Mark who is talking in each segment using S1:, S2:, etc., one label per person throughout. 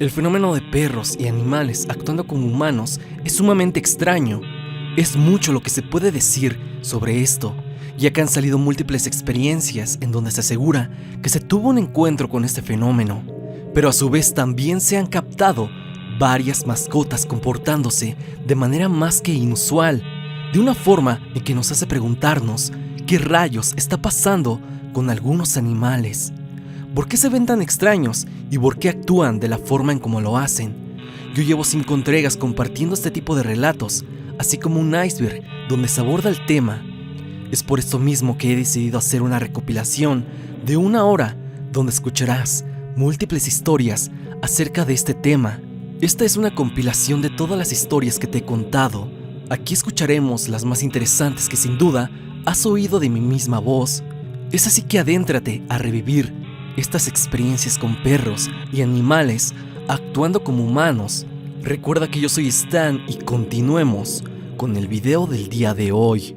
S1: El fenómeno de perros y animales actuando como humanos es sumamente extraño. Es mucho lo que se puede decir sobre esto, ya que han salido múltiples experiencias en donde se asegura que se tuvo un encuentro con este fenómeno, pero a su vez también se han captado varias mascotas comportándose de manera más que inusual, de una forma en que nos hace preguntarnos qué rayos está pasando con algunos animales. ¿Por qué se ven tan extraños y por qué actúan de la forma en como lo hacen? Yo llevo 5 entregas compartiendo este tipo de relatos, así como un iceberg donde se aborda el tema. Es por esto mismo que he decidido hacer una recopilación de 1 hora donde escucharás múltiples historias acerca de este tema. Esta es una compilación de todas las historias que te he contado. Aquí escucharemos las más interesantes que sin duda has oído de mi misma voz. Es así que adéntrate a revivir estas experiencias con perros y animales actuando como humanos. Recuerda que yo soy Stan y continuemos con el video del día de hoy.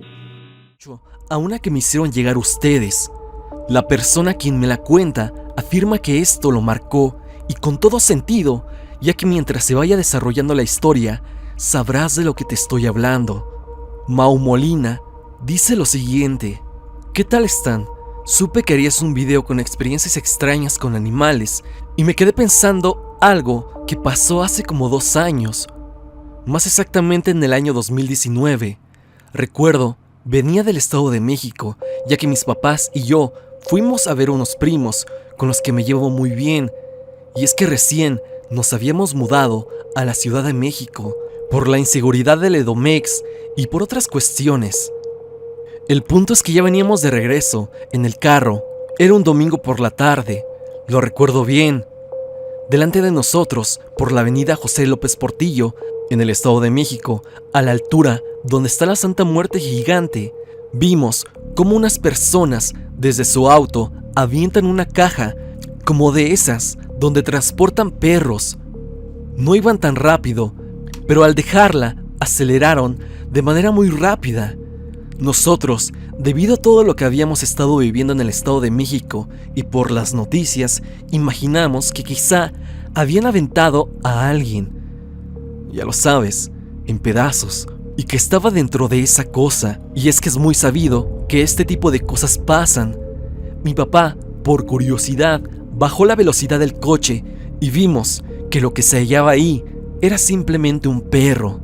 S1: A una que me hicieron llegar ustedes. La persona quien me la cuenta afirma que esto lo marcó y con todo sentido, ya que mientras se vaya desarrollando la historia, sabrás de lo que te estoy hablando. Mau Molina dice lo siguiente: ¿qué tal Stan? Supe que harías un video con experiencias extrañas con animales y me quedé pensando algo que pasó hace como 2 años, más exactamente en el año 2019. Recuerdo, venía del Estado de México, ya que mis papás y yo fuimos a ver unos primos con los que me llevo muy bien, y es que recién nos habíamos mudado a la Ciudad de México por la inseguridad del Edomex y por otras cuestiones. El punto es que ya veníamos de regreso en el carro. Era un domingo por la tarde, lo recuerdo bien. Delante de nosotros, por la avenida José López Portillo, en el Estado de México, a la altura donde está la Santa Muerte gigante, vimos cómo unas personas desde su auto avientan una caja como de esas donde transportan perros. No iban tan rápido, pero al dejarla aceleraron de manera muy rápida. Nosotros, debido a todo lo que habíamos estado viviendo en el Estado de México y por las noticias, imaginamos que quizá habían aventado a alguien, ya lo sabes, en pedazos, y que estaba dentro de esa cosa. Y es que es muy sabido que este tipo de cosas pasan. Mi papá, por curiosidad, bajó la velocidad del coche y vimos que lo que se hallaba ahí era simplemente un perro.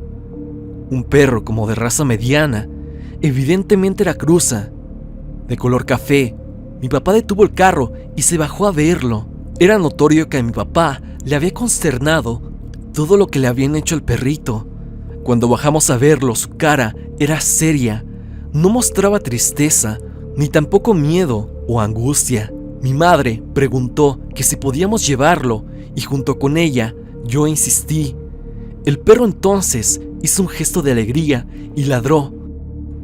S1: Un perro como de raza mediana. Evidentemente era cruza, de color café. Mi papá detuvo el carro y se bajó a verlo. Era notorio que a mi papá le había consternado todo lo que le habían hecho al perrito. Cuando bajamos a verlo, su cara era seria. No mostraba tristeza, ni tampoco miedo o angustia. Mi madre preguntó que si podíamos llevarlo y junto con ella yo insistí. El perro entonces hizo un gesto de alegría y ladró.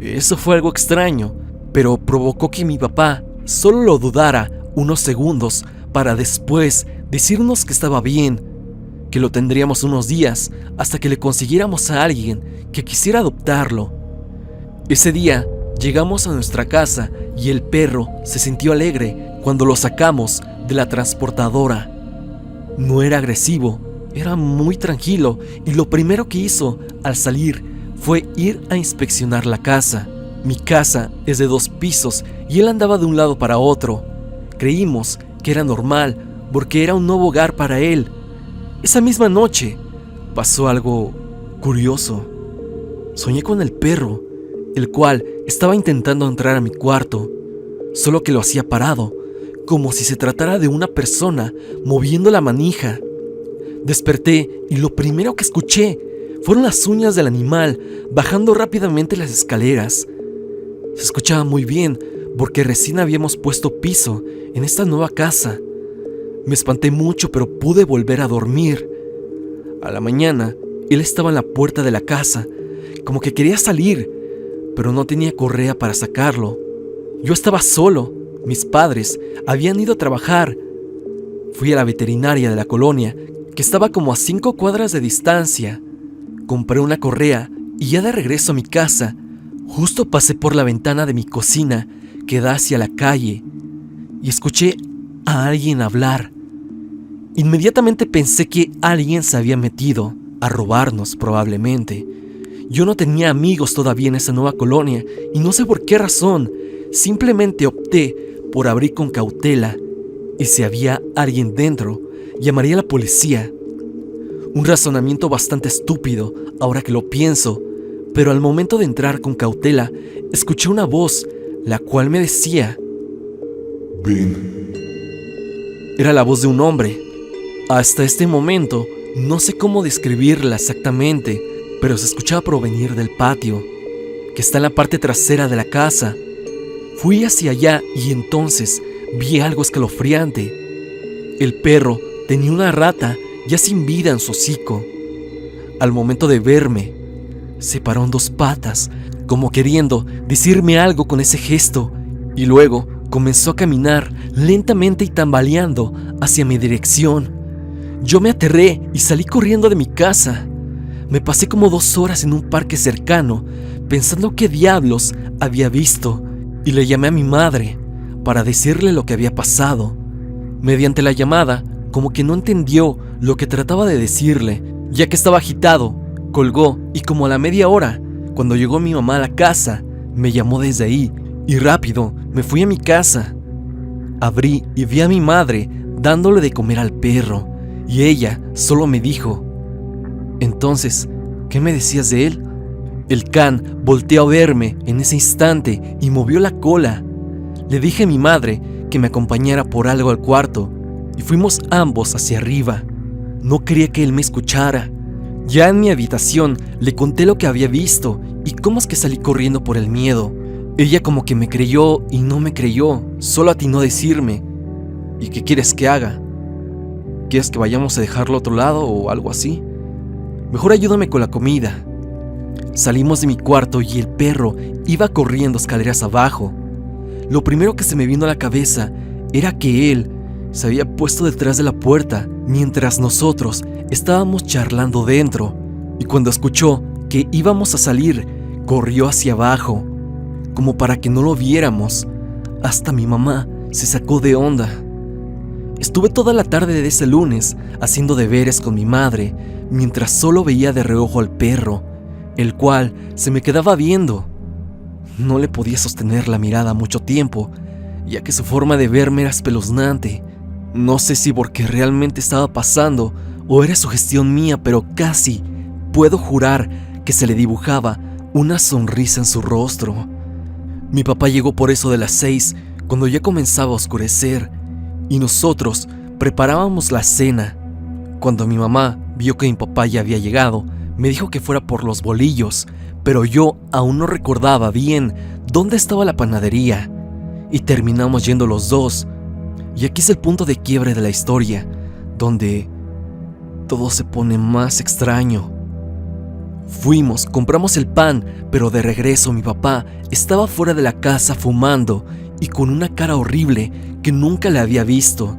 S1: Eso fue algo extraño, pero provocó que mi papá solo lo dudara unos segundos para después decirnos que estaba bien, que lo tendríamos unos días hasta que le consiguiéramos a alguien que quisiera adoptarlo. Ese día llegamos a nuestra casa y el perro se sintió alegre cuando lo sacamos de la transportadora. No era agresivo, era muy tranquilo y lo primero que hizo al salir fue ir a inspeccionar la casa. Mi casa es de 2 pisos y él andaba de un lado para otro. Creímos que era normal porque era un nuevo hogar para él. Esa misma noche pasó algo curioso. Soñé con el perro, el cual estaba intentando entrar a mi cuarto, solo que lo hacía parado, como si se tratara de una persona moviendo la manija. Desperté y lo primero que escuché fueron las uñas del animal bajando rápidamente las escaleras. Se escuchaba muy bien porque recién habíamos puesto piso en esta nueva casa. Me espanté mucho, pero pude volver a dormir. A la mañana, él estaba en la puerta de la casa, como que quería salir, pero no tenía correa para sacarlo. Yo estaba solo, mis padres habían ido a trabajar. Fui a la veterinaria de la colonia, que estaba como a 5 cuadras de distancia. Compré una correa y ya de regreso a mi casa, justo pasé por la ventana de mi cocina que da hacia la calle y escuché a alguien hablar. Inmediatamente pensé que alguien se había metido a robarnos probablemente. Yo no tenía amigos todavía en esa nueva colonia y no sé por qué razón, simplemente opté por abrir con cautela y si había alguien dentro, llamaría a la policía. Un razonamiento bastante estúpido ahora que lo pienso, pero al momento de entrar con cautela, escuché una voz, la cual me decía:
S2: Ven.
S1: Era la voz de un hombre. Hasta este momento, no sé cómo describirla exactamente, pero se escuchaba provenir del patio, que está en la parte trasera de la casa. Fui hacia allá y entonces vi algo escalofriante. El perro tenía una rata ya sin vida en su hocico. Al momento de verme, se paró en dos patas, como queriendo decirme algo con ese gesto, y luego comenzó a caminar lentamente y tambaleando hacia mi dirección. Yo me aterré y salí corriendo de mi casa. Me pasé como 2 horas en un parque cercano, pensando qué diablos había visto, y le llamé a mi madre para decirle lo que había pasado. Mediante la llamada, como que no entendió lo que trataba de decirle, ya que estaba agitado, colgó y como a la media hora, cuando llegó mi mamá a la casa, me llamó desde ahí y rápido me fui a mi casa. Abrí y vi a mi madre dándole de comer al perro y ella solo me dijo: Entonces, ¿qué me decías de él? El can volteó a verme en ese instante y movió la cola. Le dije a mi madre que me acompañara por algo al cuarto y fuimos ambos hacia arriba. No quería que él me escuchara. Ya en mi habitación le conté lo que había visto y cómo es que salí corriendo por el miedo. Ella como que me creyó y no me creyó, solo atinó a decirme: ¿Y qué quieres que haga? ¿Quieres que vayamos a dejarlo a otro lado o algo así? Mejor ayúdame con la comida. Salimos de mi cuarto y el perro iba corriendo escaleras abajo. Lo primero que se me vino a la cabeza era que él se había puesto detrás de la puerta mientras nosotros estábamos charlando dentro, y cuando escuchó que íbamos a salir, corrió hacia abajo, como para que no lo viéramos. Hasta mi mamá se sacó de onda. Estuve toda la tarde de ese lunes haciendo deberes con mi madre, mientras solo veía de reojo al perro, el cual se me quedaba viendo. No le podía sostener la mirada mucho tiempo, ya que su forma de verme era espeluznante. No sé si porque realmente estaba pasando o era sugestión mía, pero casi puedo jurar que se le dibujaba una sonrisa en su rostro. Mi papá llegó por eso de las 6, cuando ya comenzaba a oscurecer, y nosotros preparábamos la cena. Cuando mi mamá vio que mi papá ya había llegado, me dijo que fuera por los bolillos, pero yo aún no recordaba bien dónde estaba la panadería, y terminamos yendo los dos. Y aquí es el punto de quiebre de la historia, donde todo se pone más extraño. Fuimos, compramos el pan, pero de regreso mi papá estaba fuera de la casa fumando y con una cara horrible que nunca le había visto.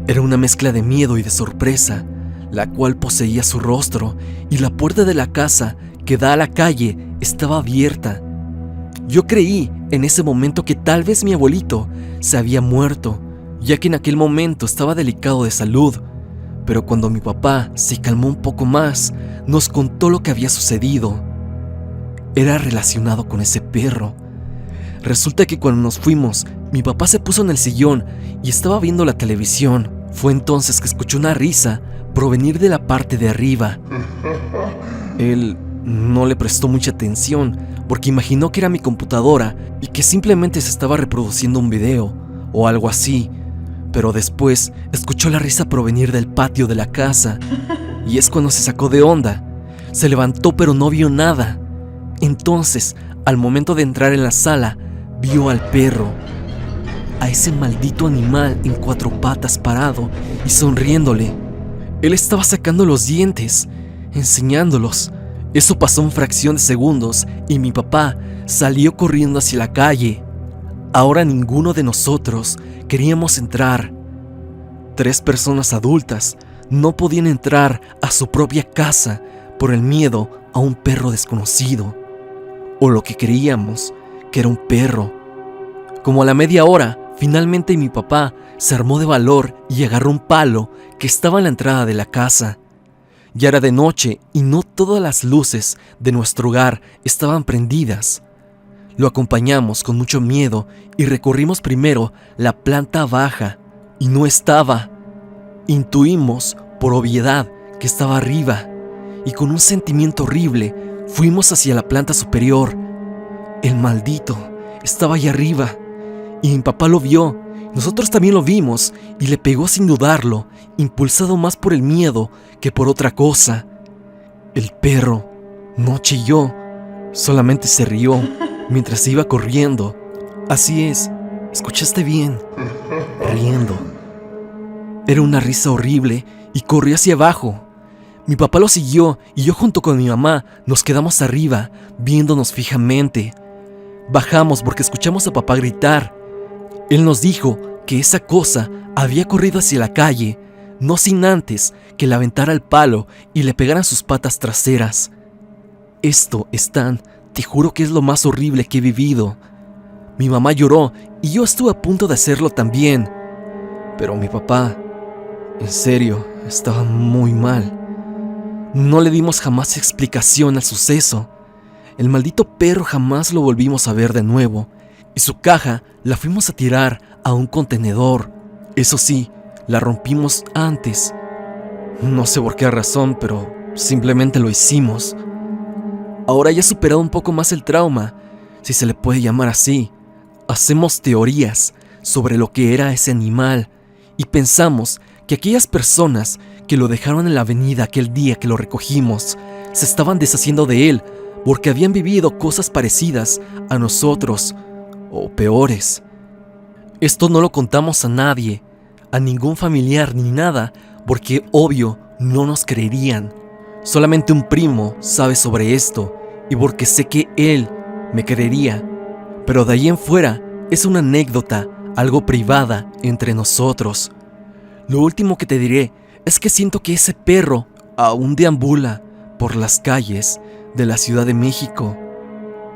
S1: Era una mezcla de miedo y de sorpresa, la cual poseía su rostro, y la puerta de la casa que da a la calle estaba abierta. Yo creí en ese momento que tal vez mi abuelito se había muerto, ya que en aquel momento estaba delicado de salud, pero cuando mi papá se calmó un poco más, nos contó lo que había sucedido. Era relacionado con ese perro. Resulta que cuando nos fuimos, mi papá se puso en el sillón y estaba viendo la televisión. Fue entonces que escuchó una risa provenir de la parte de arriba. Él no le prestó mucha atención porque imaginó que era mi computadora y que simplemente se estaba reproduciendo un video o algo así, pero después escuchó la risa provenir del patio de la casa y es cuando se sacó de onda. Se levantó pero no vio nada. Entonces, al momento de entrar en la sala, vio al perro, a ese maldito animal en 4 patas parado y sonriéndole. Él estaba sacando los dientes, enseñándolos. Eso pasó en fracción de segundos y mi papá salió corriendo hacia la calle. Ahora ninguno de nosotros queríamos entrar. 3 personas adultas no podían entrar a su propia casa por el miedo a un perro desconocido, o lo que creíamos que era un perro. Como a la media hora, finalmente mi papá se armó de valor y agarró un palo que estaba en la entrada de la casa. Ya era de noche y no todas las luces de nuestro hogar estaban prendidas. Lo acompañamos con mucho miedo y recorrimos primero la planta baja y no estaba. Intuimos, por obviedad, que estaba arriba y con un sentimiento horrible fuimos hacia la planta superior. El maldito estaba ahí arriba y mi papá lo vio. Nosotros también lo vimos y le pegó sin dudarlo, impulsado más por el miedo que por otra cosa. El perro no chilló, solamente se rió mientras iba corriendo. Así es, escuchaste bien, riendo. Era una risa horrible y corrió hacia abajo. Mi papá lo siguió y yo junto con mi mamá nos quedamos arriba, viéndonos fijamente. Bajamos porque escuchamos a papá gritar. Él nos dijo que esa cosa había corrido hacia la calle, no sin antes que le aventara el palo y le pegaran sus patas traseras. Esto, Stan, te juro que es lo más horrible que he vivido. Mi mamá lloró y yo estuve a punto de hacerlo también. Pero mi papá, en serio, estaba muy mal. No le dimos jamás explicación al suceso. El maldito perro jamás lo volvimos a ver de nuevo. Y su caja la fuimos a tirar a un contenedor. Eso sí, la rompimos antes. No sé por qué razón, pero simplemente lo hicimos. Ahora ya he superado un poco más el trauma, si se le puede llamar así. Hacemos teorías sobre lo que era ese animal y pensamos que aquellas personas que lo dejaron en la avenida aquel día que lo recogimos se estaban deshaciendo de él porque habían vivido cosas parecidas a nosotros o peores. Esto no lo contamos a nadie, a ningún familiar ni nada, porque obvio no nos creerían. Solamente un primo sabe sobre esto y porque sé que él me creería. Pero de ahí en fuera es una anécdota, algo privada entre nosotros. Lo último que te diré es que siento que ese perro aún deambula por las calles de la Ciudad de México.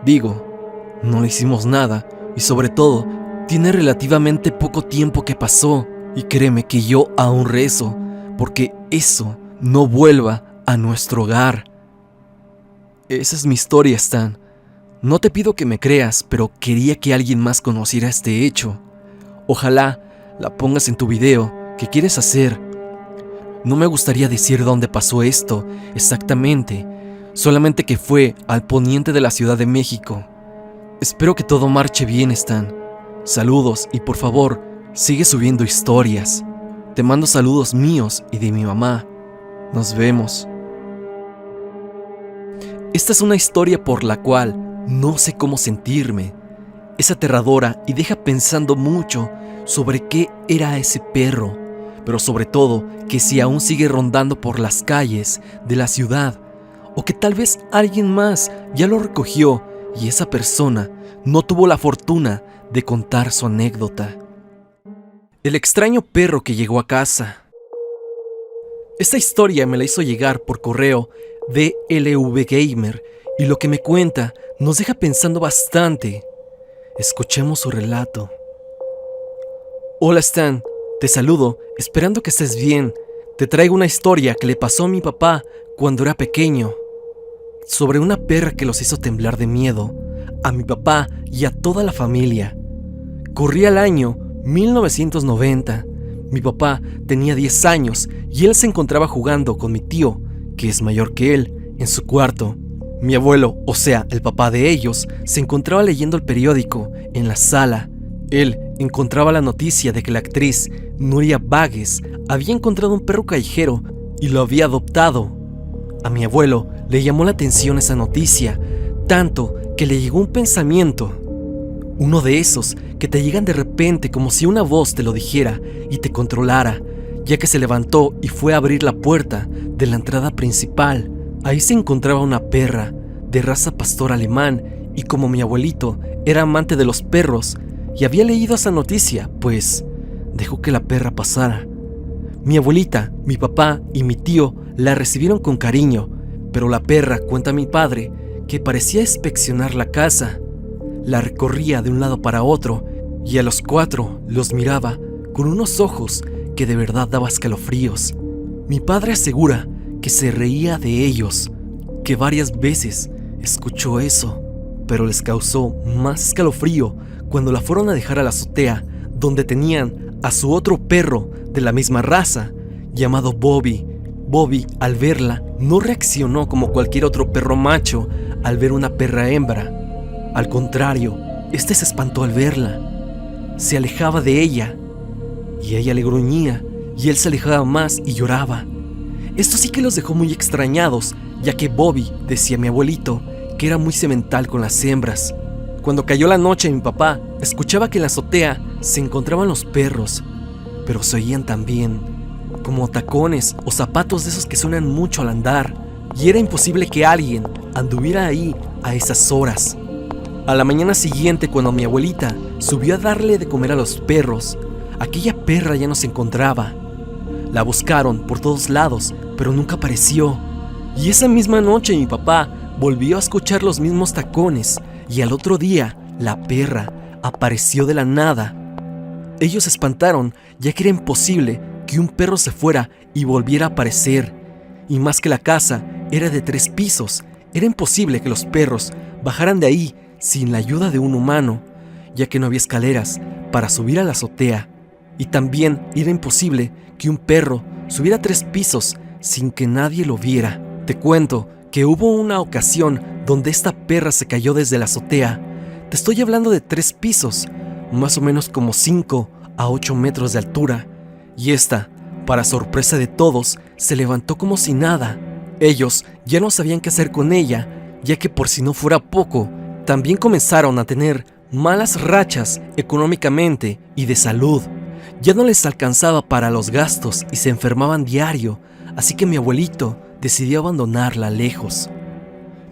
S1: Digo, no le hicimos nada y sobre todo, tiene relativamente poco tiempo que pasó y créeme que yo aún rezo porque eso no vuelva a nuestro hogar. Esa es mi historia, Stan. No te pido que me creas, pero quería que alguien más conociera este hecho. Ojalá la pongas en tu video que quieres hacer. No me gustaría decir dónde pasó esto exactamente, solamente que fue al poniente de la Ciudad de México. Espero que todo marche bien, Stan. Saludos y por favor, sigue subiendo historias. Te mando saludos míos y de mi mamá. Nos vemos. Esta es una historia por la cual no sé cómo sentirme. Es aterradora y deja pensando mucho sobre qué era ese perro, pero sobre todo que si aún sigue rondando por las calles de la ciudad, o que tal vez alguien más ya lo recogió y esa persona no tuvo la fortuna de contar su anécdota. El extraño perro que llegó a casa. Esta historia me la hizo llegar por correo de LV Gamer y lo que me cuenta nos deja pensando bastante. Escuchemos su relato. Hola Stan, te saludo esperando que estés bien. Te traigo una historia que le pasó a mi papá cuando era pequeño, sobre una perra que los hizo temblar de miedo a mi papá y a toda la familia. Corría el año 1990. Mi papá tenía 10 años y él se encontraba jugando con mi tío, que es mayor que él, en su cuarto. Mi abuelo, o sea, el papá de ellos, se encontraba leyendo el periódico en la sala. Él encontraba la noticia de que la actriz Nuria Váguez había encontrado un perro callejero y lo había adoptado. A mi abuelo le llamó la atención esa noticia, tanto que le llegó un pensamiento. Uno de esos que te llegan de repente como si una voz te lo dijera y te controlara, ya que se levantó y fue a abrir la puerta de la entrada principal. Ahí se encontraba una perra de raza pastor alemán y como mi abuelito era amante de los perros y había leído esa noticia, pues dejó que la perra pasara. Mi abuelita, mi papá y mi tío la recibieron con cariño, pero la perra, cuenta mi padre, que parecía inspeccionar la casa. La recorría de un lado para otro y a los 4 los miraba con unos ojos que de verdad daba escalofríos. Mi padre asegura que se reía de ellos, que varias veces escuchó eso, pero les causó más escalofrío cuando la fueron a dejar a la azotea, donde tenían a su otro perro de la misma raza, llamado Bobby. Bobby, al verla, no reaccionó como cualquier otro perro macho al ver una perra hembra. Al contrario, este se espantó al verla. Se alejaba de ella, y ella le gruñía, y él se alejaba más y lloraba. Esto sí que los dejó muy extrañados, ya que Bobby, decía mi abuelito, que era muy semental con las hembras. Cuando cayó la noche, mi papá escuchaba que en la azotea se encontraban los perros, pero se oían también como tacones o zapatos de esos que suenan mucho al andar, y era imposible que alguien anduviera ahí a esas horas. A la mañana siguiente, cuando mi abuelita subió a darle de comer a los perros, aquella perra ya no se encontraba. La buscaron por todos lados, pero nunca apareció. Y esa misma noche mi papá volvió a escuchar los mismos tacones, y al otro día la perra apareció de la nada. Ellos se espantaron, ya que era imposible que un perro se fuera y volviera a aparecer. Y más que la casa era de 3 pisos, era imposible que los perros bajaran de ahí sin la ayuda de un humano, ya que no había escaleras para subir a la azotea. Y también era imposible que un perro subiera 3 pisos sin que nadie lo viera. Te cuento que hubo una ocasión donde esta perra se cayó desde la azotea. Te estoy hablando de 3 pisos, más o menos como 5 a 8 metros de altura. Y esta, para sorpresa de todos, se levantó como si nada. Ellos ya no sabían qué hacer con ella, ya que por si no fuera poco, también comenzaron a tener malas rachas económicamente y de salud. Ya no les alcanzaba para los gastos y se enfermaban diario, así que mi abuelito decidió abandonarla lejos.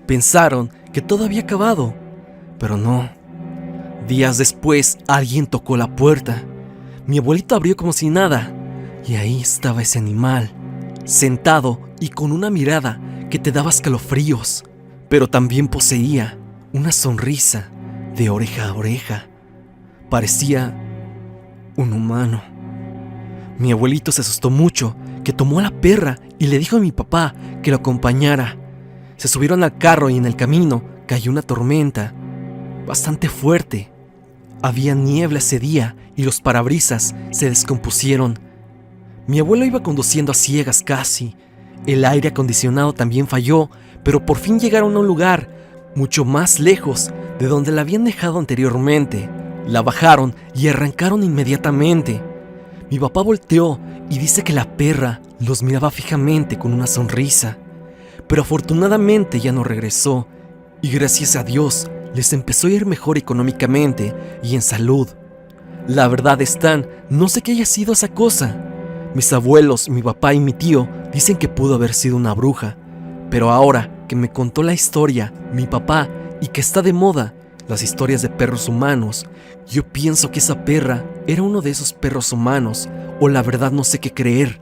S1: Pensaron que todo había acabado, pero no. Días después, alguien tocó la puerta. Mi abuelito abrió como si nada, y ahí estaba ese animal, sentado y con una mirada que te daba escalofríos, pero también poseía una sonrisa de oreja a oreja. Parecía un humano. Mi abuelito se asustó mucho, que tomó a la perra y le dijo a mi papá que lo acompañara. Se subieron al carro y en el camino cayó una tormenta bastante fuerte. Había niebla ese día y los parabrisas se descompusieron. Mi abuelo iba conduciendo a ciegas casi. El aire acondicionado también falló, pero por fin llegaron a un lugar mucho más lejos de donde la habían dejado anteriormente. La bajaron y arrancaron inmediatamente. Mi papá volteó y dice que la perra los miraba fijamente con una sonrisa, pero afortunadamente ya no regresó, y gracias a Dios les empezó a ir mejor económicamente y en salud. La verdad, Stan, no sé qué haya sido esa cosa. Mis abuelos, mi papá y mi tío dicen que pudo haber sido una bruja, pero ahora que me contó la historia mi papá y que está de moda las historias de perros humanos, yo pienso que esa perra era uno de esos perros humanos, o la verdad no sé qué creer.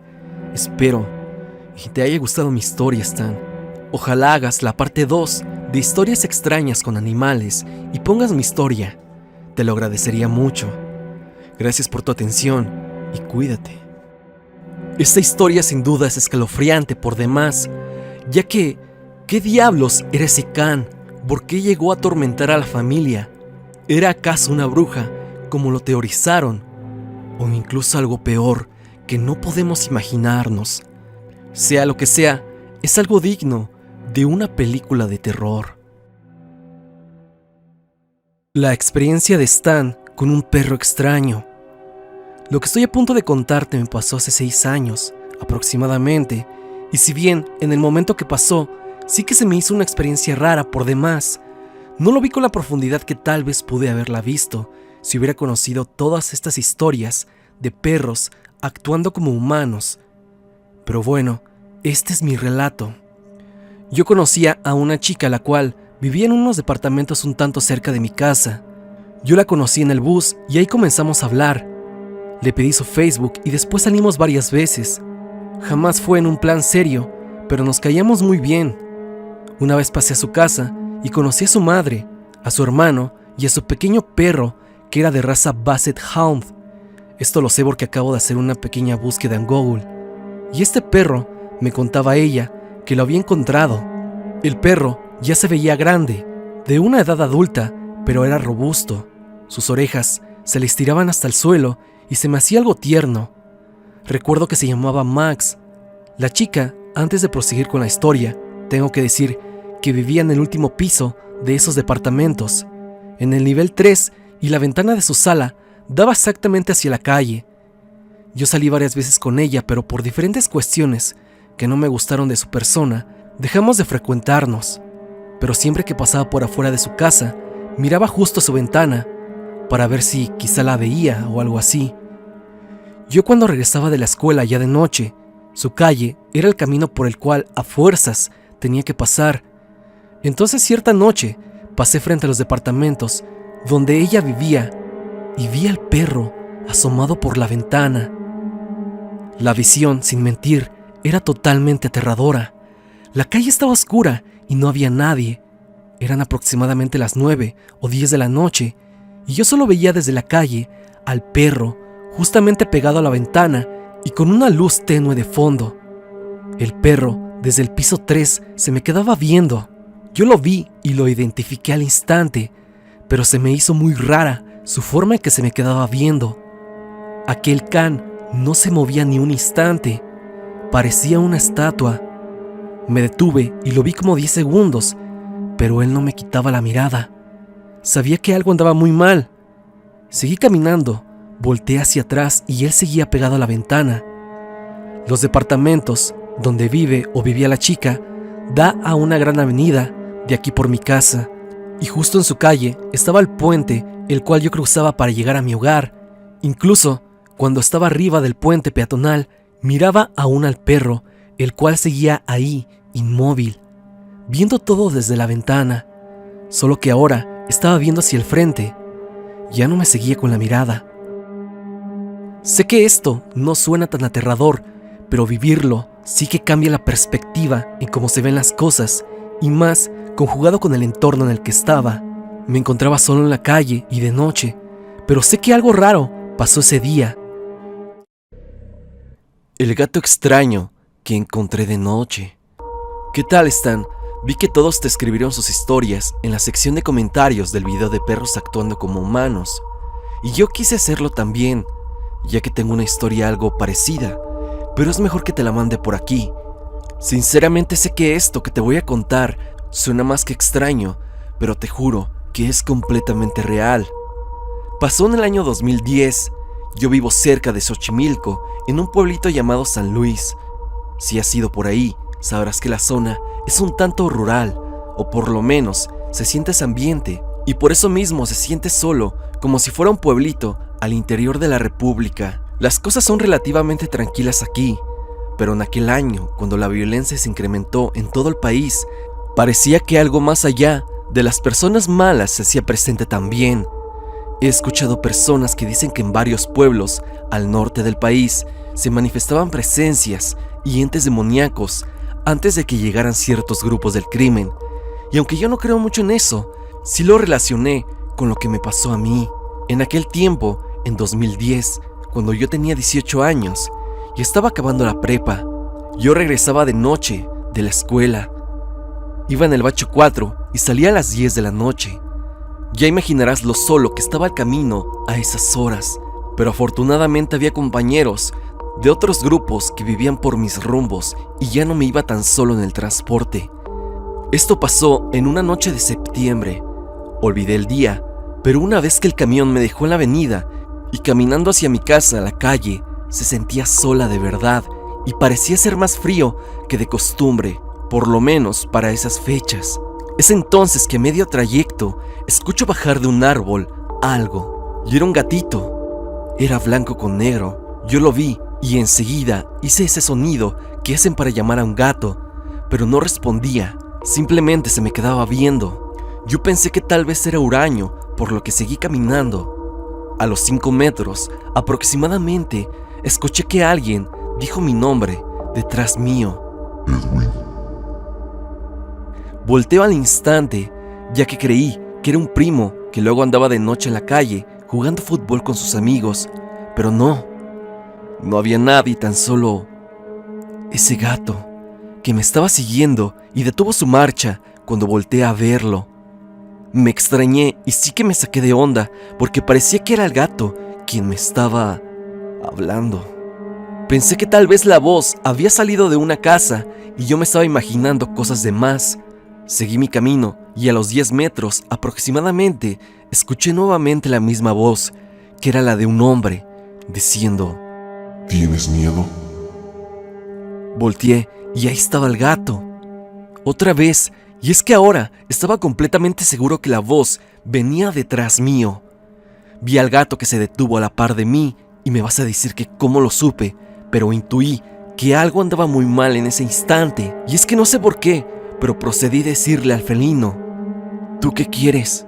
S1: Espero y te haya gustado mi historia, Stan. Ojalá hagas la parte 2 de historias extrañas con animales y pongas mi historia. Te lo agradecería mucho. Gracias por tu atención y cuídate. Esta historia sin duda es escalofriante por demás, ya que ¿qué diablos era ese can? ¿Por qué llegó a atormentar a la familia? ¿Era acaso una bruja, como lo teorizaron? ¿O incluso algo peor que no podemos imaginarnos? Sea lo que sea, es algo digno de una película de terror. La experiencia de Stan con un perro extraño. Lo que estoy a punto de contarte me pasó hace 6 años, aproximadamente, y si bien en el momento que pasó, sí que se me hizo una experiencia rara por demás, no lo vi con la profundidad que tal vez pude haberla visto si hubiera conocido todas estas historias de perros actuando como humanos. Pero bueno, este es mi relato. Yo conocía a una chica la cual vivía en unos departamentos un tanto cerca de mi casa. Yo la conocí en el bus y ahí comenzamos a hablar. Le pedí su Facebook y después salimos varias veces. Jamás fue en un plan serio, pero nos caíamos muy bien. Una vez pasé a su casa y conocí a su madre, a su hermano y a su pequeño perro que era de raza Basset Hound. Esto lo sé porque acabo de hacer una pequeña búsqueda en Google. Y este perro, me contaba ella, que lo había encontrado. El perro ya se veía grande, de una edad adulta, pero era robusto. Sus orejas se le estiraban hasta el suelo y se me hacía algo tierno. Recuerdo que se llamaba Max. La chica, antes de proseguir con la historia, tengo que decir que vivía en el último piso de esos departamentos, en el nivel 3, y la ventana de su sala daba exactamente hacia la calle. Yo salí varias veces con ella, pero por diferentes cuestiones que no me gustaron de su persona, dejamos de frecuentarnos. Pero siempre que pasaba por afuera de su casa, miraba justo a su ventana para ver si quizá la veía o algo así. Yo, cuando regresaba de la escuela ya de noche, su calle era el camino por el cual a fuerzas tenía que pasar. Entonces, cierta noche pasé frente a los departamentos donde ella vivía y vi al perro asomado por la ventana. La visión, sin mentir, era totalmente aterradora. La calle estaba oscura y no había nadie. Eran aproximadamente las 9 o 10 de la noche y yo solo veía desde la calle al perro justamente pegado a la ventana y con una luz tenue de fondo. El perro, desde el piso 3, se me quedaba viendo. Yo lo vi y lo identifiqué al instante, pero se me hizo muy rara su forma en que se me quedaba viendo. Aquel can no se movía ni un instante, parecía una estatua. Me detuve y lo vi como 10 segundos, pero él no me quitaba la mirada. Sabía que algo andaba muy mal. Seguí caminando, volteé hacia atrás y él seguía pegado a la ventana. Los departamentos donde vive o vivía la chica da a una gran avenida de aquí por mi casa, y justo en su calle estaba el puente, el cual yo cruzaba para llegar a mi hogar. Incluso cuando estaba arriba del puente peatonal, miraba aún al perro, el cual seguía ahí, inmóvil, viendo todo desde la ventana, solo que ahora estaba viendo hacia el frente. Ya no me seguía con la mirada. Sé que esto no suena tan aterrador, pero vivirlo sí que cambia la perspectiva en cómo se ven las cosas, y más conjugado con el entorno en el que estaba. Me encontraba solo en la calle y de noche, pero sé que algo raro pasó ese día. El gato extraño que encontré de noche. ¿Qué tal están? Vi que todos te escribieron sus historias en la sección de comentarios del video de perros actuando como humanos, y yo quise hacerlo también, ya que tengo una historia algo parecida, pero es mejor que te la mande por aquí. Sinceramente sé que esto que te voy a contar suena más que extraño, pero te juro que es completamente real. Pasó en el año 2010. Yo vivo cerca de Xochimilco, en un pueblito llamado San Luis. Si has ido por ahí, sabrás que la zona es un tanto rural, o por lo menos se siente ese ambiente, y por eso mismo se siente solo, como si fuera un pueblito al interior de la República. Las cosas son relativamente tranquilas aquí, pero en aquel año, cuando la violencia se incrementó en todo el país, parecía que algo más allá de las personas malas se hacía presente también. He escuchado personas que dicen que en varios pueblos al norte del país se manifestaban presencias y entes demoníacos antes de que llegaran ciertos grupos del crimen. Y aunque yo no creo mucho en eso, sí lo relacioné con lo que me pasó a mí. En aquel tiempo, en 2010, cuando yo tenía 18 años y estaba acabando la prepa, yo regresaba de noche de la escuela. Iba en el bacho 4 y salía a las 10 de la noche. Ya imaginarás lo solo que estaba el camino a esas horas, pero afortunadamente había compañeros de otros grupos que vivían por mis rumbos y ya no me iba tan solo en el transporte. Esto pasó en una noche de septiembre. Olvidé el día, pero una vez que el camión me dejó en la avenida y caminando hacia mi casa, la calle se sentía sola de verdad y parecía ser más frío que de costumbre, por lo menos para esas fechas. Es entonces que a medio trayecto escucho bajar de un árbol algo, y era un gatito. Era blanco con negro. Yo lo vi y enseguida hice ese sonido que hacen para llamar a un gato, pero no respondía, simplemente se me quedaba viendo. Yo pensé que tal vez era huraño, por lo que seguí caminando. A los 5 metros aproximadamente escuché que alguien dijo mi nombre detrás mío.
S2: Edwin.
S1: Volteo al instante, ya que creí que era un primo que luego andaba de noche en la calle jugando fútbol con sus amigos, Pero no había nadie, tan solo ese gato que me estaba siguiendo y detuvo su marcha cuando volteé a verlo. Me extrañé y sí que me saqué de onda porque parecía que era el gato quien me estaba hablando. Pensé que tal vez la voz había salido de una casa y yo me estaba imaginando cosas de más. Seguí mi camino y a los 10 metros aproximadamente escuché nuevamente la misma voz, que era la de un hombre, diciendo:
S2: ¿Tienes miedo?
S1: Volteé y ahí estaba el gato. Otra vez, y es que ahora estaba completamente seguro que la voz venía detrás mío. Vi al gato que se detuvo a la par de mí y me vas a decir que cómo lo supe, pero intuí que algo andaba muy mal en ese instante. Y es que no sé por qué, pero procedí a decirle al felino: ¿tú qué quieres?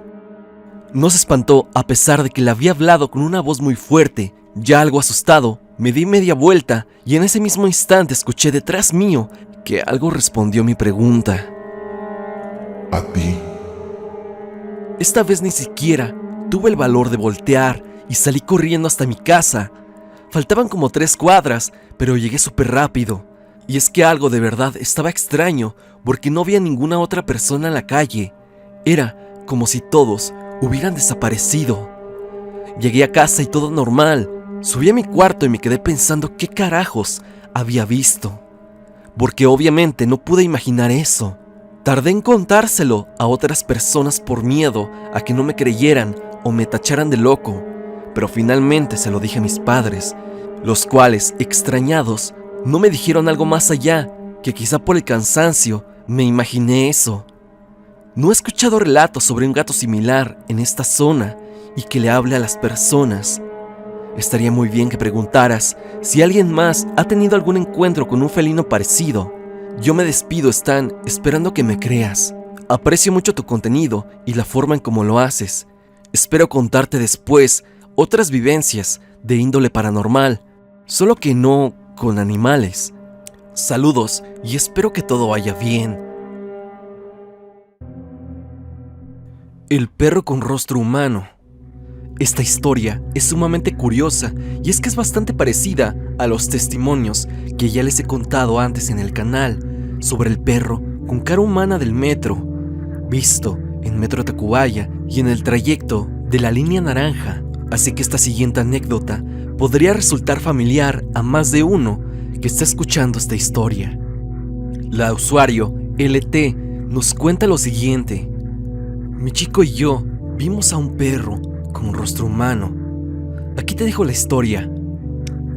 S1: No se espantó a pesar de que le había hablado con una voz muy fuerte. Ya algo asustado, me di media vuelta y en ese mismo instante escuché detrás mío que algo respondió mi pregunta.
S2: ¿A ti?
S1: Esta vez ni siquiera tuve el valor de voltear y salí corriendo hasta mi casa. Faltaban como 3 cuadras, pero llegué súper rápido. Y es que algo de verdad estaba extraño porque no había ninguna otra persona en la calle. Era como si todos hubieran desaparecido. Llegué a casa y todo normal. Subí a mi cuarto y me quedé pensando qué carajos había visto, porque obviamente no pude imaginar eso. Tardé en contárselo a otras personas por miedo a que no me creyeran o me tacharan de loco, pero finalmente se lo dije a mis padres, los cuales, extrañados, no me dijeron algo más allá, que quizá por el cansancio me imaginé eso. No he escuchado relatos sobre un gato similar en esta zona y que le hable a las personas. Estaría muy bien que preguntaras si alguien más ha tenido algún encuentro con un felino parecido. Yo me despido, Stan, esperando que me creas. Aprecio mucho tu contenido y la forma en cómo lo haces. Espero contarte después otras vivencias de índole paranormal, solo que no con animales. Saludos y espero que todo vaya bien. El perro con rostro humano. Esta historia es sumamente curiosa y es que es bastante parecida a los testimonios que ya les he contado antes en el canal sobre el perro con cara humana del metro, visto en Metro Tacubaya y en el trayecto de la línea naranja. Así que esta siguiente anécdota podría resultar familiar a más de uno que está escuchando esta historia. La usuario LT nos cuenta lo siguiente: mi chico y yo vimos a un perro con un rostro humano. Aquí te dejo la historia.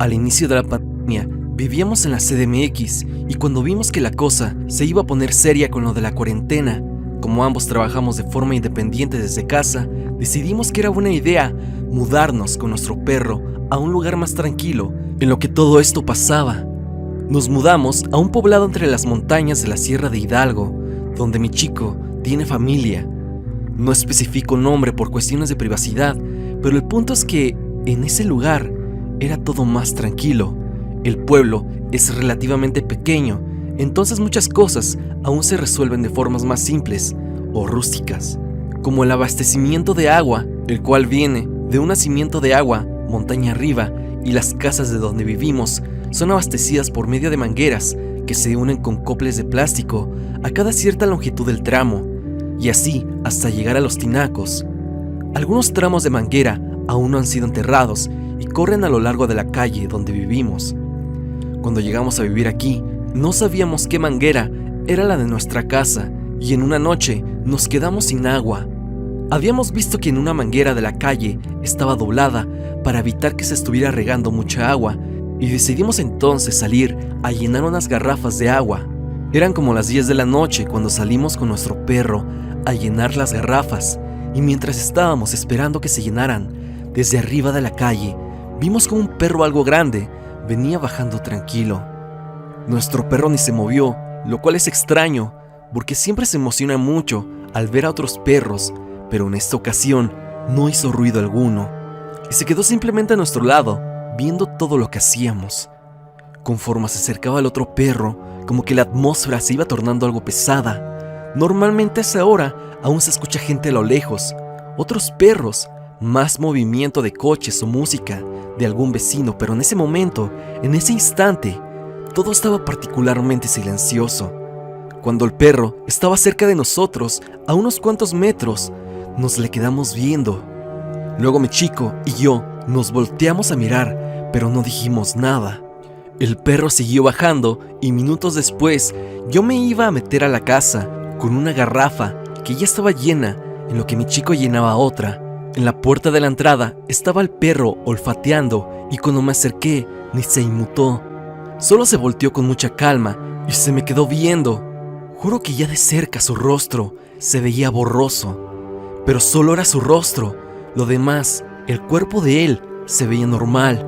S1: Al inicio de la pandemia vivíamos en la CDMX y cuando vimos que la cosa se iba a poner seria con lo de la cuarentena, como ambos trabajamos de forma independiente desde casa, decidimos que era buena idea mudarnos con nuestro perro a un lugar más tranquilo en lo que todo esto pasaba. Nos mudamos a un poblado entre las montañas de la Sierra de Hidalgo, donde mi chico tiene familia. No especifico nombre por cuestiones de privacidad, pero el punto es que en ese lugar era todo más tranquilo. El pueblo es relativamente pequeño, entonces muchas cosas aún se resuelven de formas más simples o rústicas, como el abastecimiento de agua, el cual viene de un nacimiento de agua montaña arriba, y las casas de donde vivimos son abastecidas por medio de mangueras que se unen con coples de plástico a cada cierta longitud del tramo, y así hasta llegar a los tinacos. Algunos tramos de manguera aún no han sido enterrados y corren a lo largo de la calle donde vivimos. Cuando llegamos a vivir aquí, no sabíamos qué manguera era la de nuestra casa y en una noche nos quedamos sin agua. Habíamos visto que en una manguera de la calle estaba doblada para evitar que se estuviera regando mucha agua y decidimos entonces salir a llenar unas garrafas de agua. Eran como las 10 de la noche cuando salimos con nuestro perro a llenar las garrafas, y mientras estábamos esperando que se llenaran, desde arriba de la calle vimos como un perro algo grande venía bajando tranquilo. Nuestro perro ni se movió, lo cual es extraño porque siempre se emociona mucho al ver a otros perros, pero en esta ocasión no hizo ruido alguno y se quedó simplemente a nuestro lado viendo todo lo que hacíamos. Conforme se acercaba el otro perro, como que la atmósfera se iba tornando algo pesada. Normalmente a esa hora aún se escucha gente a lo lejos, otros perros, más movimiento de coches o música de algún vecino, pero en ese momento, en ese instante, todo estaba particularmente silencioso. Cuando el perro estaba cerca de nosotros, a unos cuantos metros, nos le quedamos viendo. Luego mi chico y yo nos volteamos a mirar, pero no dijimos nada. El perro siguió bajando y minutos después yo me iba a meter a la casa con una garrafa que ya estaba llena, en lo que mi chico llenaba otra. En la puerta de la entrada estaba el perro olfateando y cuando me acerqué ni se inmutó. Solo se volteó con mucha calma y se me quedó viendo. Juro que ya de cerca su rostro se veía borroso, pero solo era su rostro. Lo demás, el cuerpo de él, se veía normal.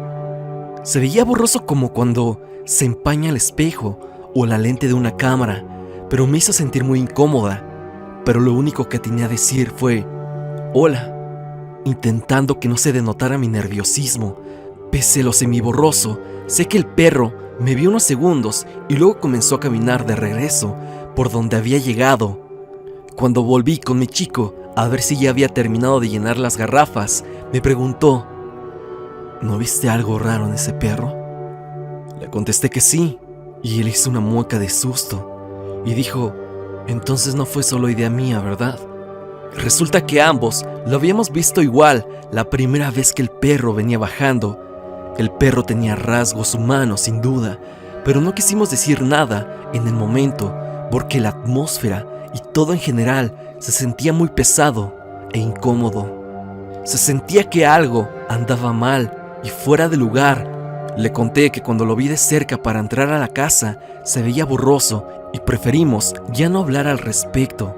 S1: Se veía borroso como cuando se empaña el espejo o la lente de una cámara, pero me hizo sentir muy incómoda. Pero lo único que tenía a decir fue «Hola», intentando que no se denotara mi nerviosismo. Pese a lo semiborroso, sé que el perro me vio unos segundos y luego comenzó a caminar de regreso por donde había llegado. Cuando volví con mi chico a ver si ya había terminado de llenar las garrafas, me preguntó «¿No viste algo raro en ese perro?». Le contesté que sí, y él hizo una mueca de susto y dijo «Entonces no fue solo idea mía, ¿verdad?». Resulta que ambos lo habíamos visto igual la primera vez que el perro venía bajando. El perro tenía rasgos humanos sin duda, pero no quisimos decir nada en el momento porque la atmósfera y todo en general se sentía muy pesado e incómodo. Se sentía que algo andaba mal y fuera de lugar. Le conté que cuando lo vi de cerca para entrar a la casa se veía borroso y preferimos ya no hablar al respecto.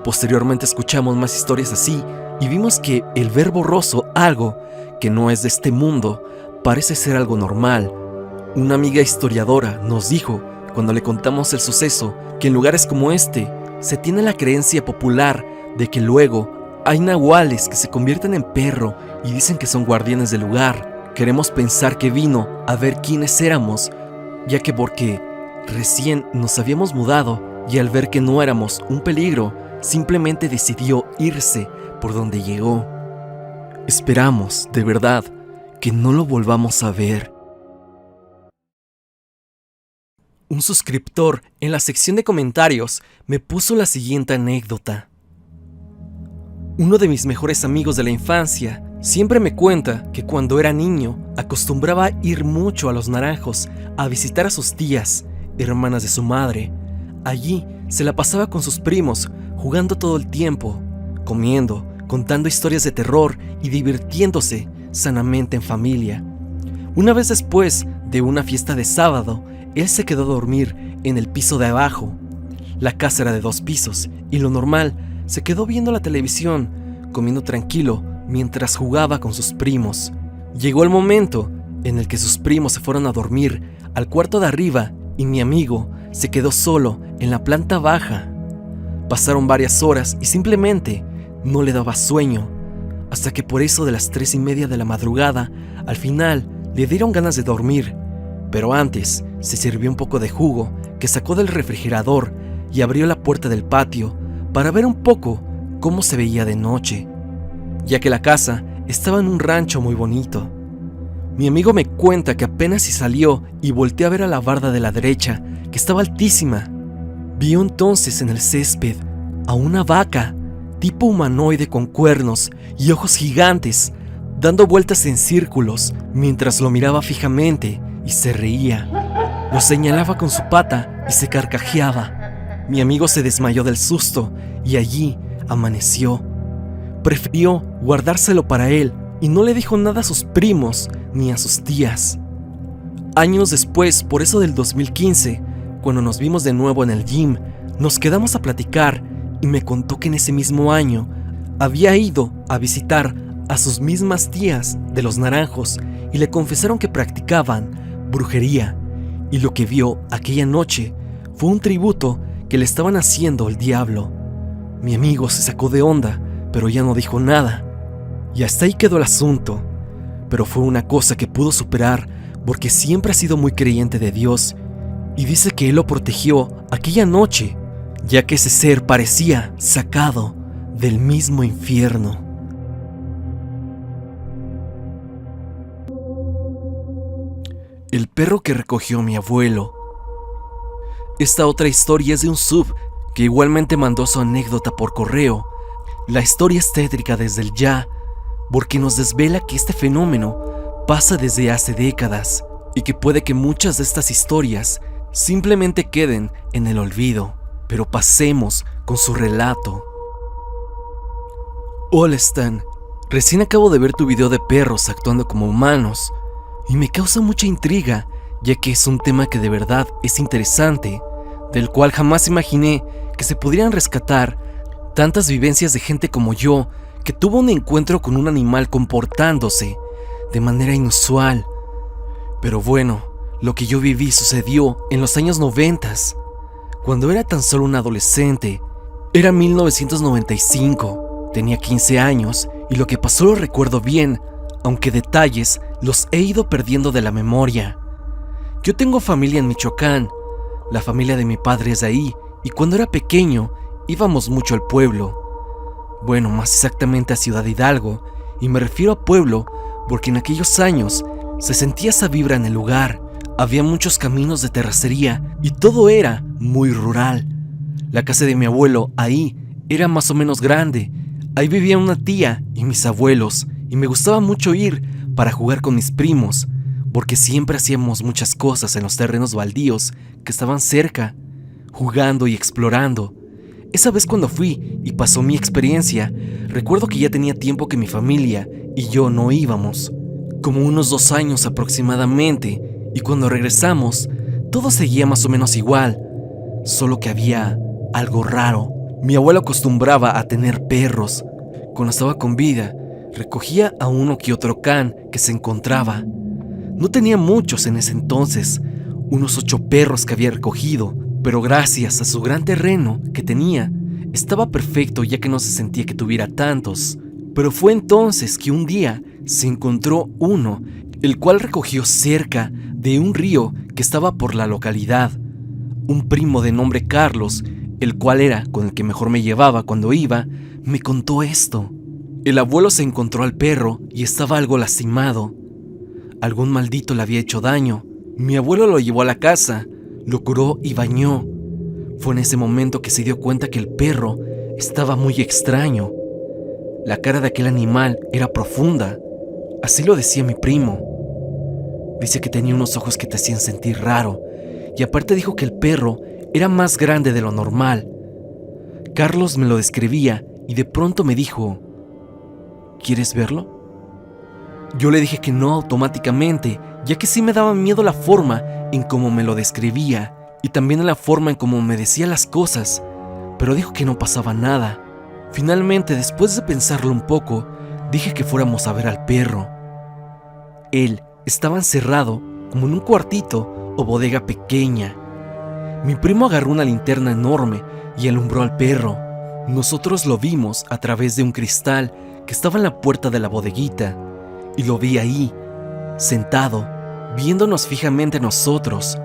S1: Posteriormente escuchamos más historias así y vimos que el ver borroso algo que no es de este mundo parece ser algo normal. Una amiga historiadora nos dijo, cuando le contamos el suceso, que en lugares como este se tiene la creencia popular de que luego hay nahuales que se convierten en perro y dicen que son guardianes del lugar. Queremos pensar que vino a ver quiénes éramos, ya que porque recién nos habíamos mudado y al ver que no éramos un peligro, simplemente decidió irse por donde llegó. Esperamos, de verdad, que no lo volvamos a ver. Un suscriptor en la sección de comentarios me puso la siguiente anécdota. Uno de mis mejores amigos de la infancia siempre me cuenta que cuando era niño acostumbraba ir mucho a Los Naranjos a visitar a sus tías, hermanas de su madre. Allí se la pasaba con sus primos, jugando todo el tiempo, comiendo, contando historias de terror y divirtiéndose sanamente en familia. Una vez después de una fiesta de sábado, él se quedó a dormir en el piso de abajo. La casa era de 2 pisos y lo normal, se quedó viendo la televisión, comiendo tranquilo mientras jugaba con sus primos. Llegó el momento en el que sus primos se fueron a dormir al cuarto de arriba y mi amigo se quedó solo en la planta baja. Pasaron varias horas y simplemente no le daba sueño, hasta que por eso de las 3:30 de la madrugada, al final le dieron ganas de dormir, pero antes se sirvió un poco de jugo que sacó del refrigerador y abrió la puerta del patio para ver un poco cómo se veía de noche, ya que la casa estaba en un rancho muy bonito. Mi amigo me cuenta que apenas si salió y volteó a ver a la barda de la derecha, que estaba altísima. Vio entonces en el césped a una vaca, tipo humanoide con cuernos y ojos gigantes, dando vueltas en círculos mientras lo miraba fijamente y se reía. Lo señalaba con su pata y se carcajeaba. Mi amigo se desmayó del susto y allí amaneció. Prefirió guardárselo para él y no le dijo nada a sus primos ni a sus tías. Años después, por eso del 2015, cuando nos vimos de nuevo en el gym, nos quedamos a platicar y me contó que en ese mismo año había ido a visitar a sus mismas tías de Los Naranjos y le confesaron que practicaban brujería y lo que vio aquella noche fue un tributo que le estaban haciendo al diablo. Mi amigo se sacó de onda, pero ya no dijo nada. Y hasta ahí quedó el asunto. Pero fue una cosa que pudo superar porque siempre ha sido muy creyente de Dios y dice que él lo protegió aquella noche, ya que ese ser parecía sacado del mismo infierno. El perro que recogió mi abuelo. Esta otra historia es de un sub que igualmente mandó su anécdota por correo. La historia es tétrica desde el ya, porque nos desvela que este fenómeno pasa desde hace décadas y que puede que muchas de estas historias simplemente queden en el olvido. Pero pasemos con su relato. Hola Stan, recién acabo de ver tu video de perros actuando como humanos y me causa mucha intriga, ya que es un tema que de verdad es interesante, del cual jamás imaginé que se podrían rescatar tantas vivencias de gente como yo que tuvo un encuentro con un animal comportándose de manera inusual. Pero bueno, lo que yo viví sucedió en los años 90, cuando era tan solo un adolescente. Era 1995, tenía 15 años y lo que pasó lo recuerdo bien, aunque detalles los he ido perdiendo de la memoria. Yo tengo familia en Michoacán, la familia de mi padre es de ahí, y cuando era pequeño íbamos mucho al pueblo. Bueno, más exactamente a Ciudad Hidalgo, y me refiero a pueblo porque en aquellos años se sentía esa vibra en el lugar. Había muchos caminos de terracería y todo era muy rural. La casa de mi abuelo ahí era más o menos grande. Ahí vivía una tía y mis abuelos, y me gustaba mucho ir para jugar con mis primos, porque siempre hacíamos muchas cosas en los terrenos baldíos que estaban cerca, jugando y explorando. Esa vez cuando fui y pasó mi experiencia, recuerdo que ya tenía tiempo que mi familia y yo no íbamos, como unos 2 años aproximadamente, y cuando regresamos, todo seguía más o menos igual, solo que había algo raro. Mi abuelo acostumbraba a tener perros. Cuando estaba con vida, recogía a uno que otro can que se encontraba. No tenía muchos en ese entonces, unos 8 perros que había recogido, pero gracias a su gran terreno que tenía, estaba perfecto ya que no se sentía que tuviera tantos. Pero fue entonces que un día se encontró uno, el cual recogió cerca de un río que estaba por la localidad. Un primo de nombre Carlos, el cual era con el que mejor me llevaba cuando iba, me contó esto. El abuelo se encontró al perro y estaba algo lastimado. Algún maldito le había hecho daño. Mi abuelo lo llevó a la casa, lo curó y bañó. Fue en ese momento que se dio cuenta que el perro estaba muy extraño. La cara de aquel animal era profunda, así lo decía mi primo. Dice que tenía unos ojos que te hacían sentir raro, y aparte dijo que el perro era más grande de lo normal. Carlos me lo describía y de pronto me dijo: ¿quieres verlo? Yo le dije que no automáticamente, ya que sí me daba miedo la forma en cómo me lo describía y también la forma en cómo me decía las cosas, pero dijo que no pasaba nada. Finalmente, después de pensarlo un poco, dije que fuéramos a ver al perro. Él estaba encerrado como en un cuartito o bodega pequeña. Mi primo agarró una linterna enorme y alumbró al perro. Nosotros lo vimos a través de un cristal que estaba en la puerta de la bodeguita, y lo vi ahí, sentado, viéndonos fijamente a nosotros.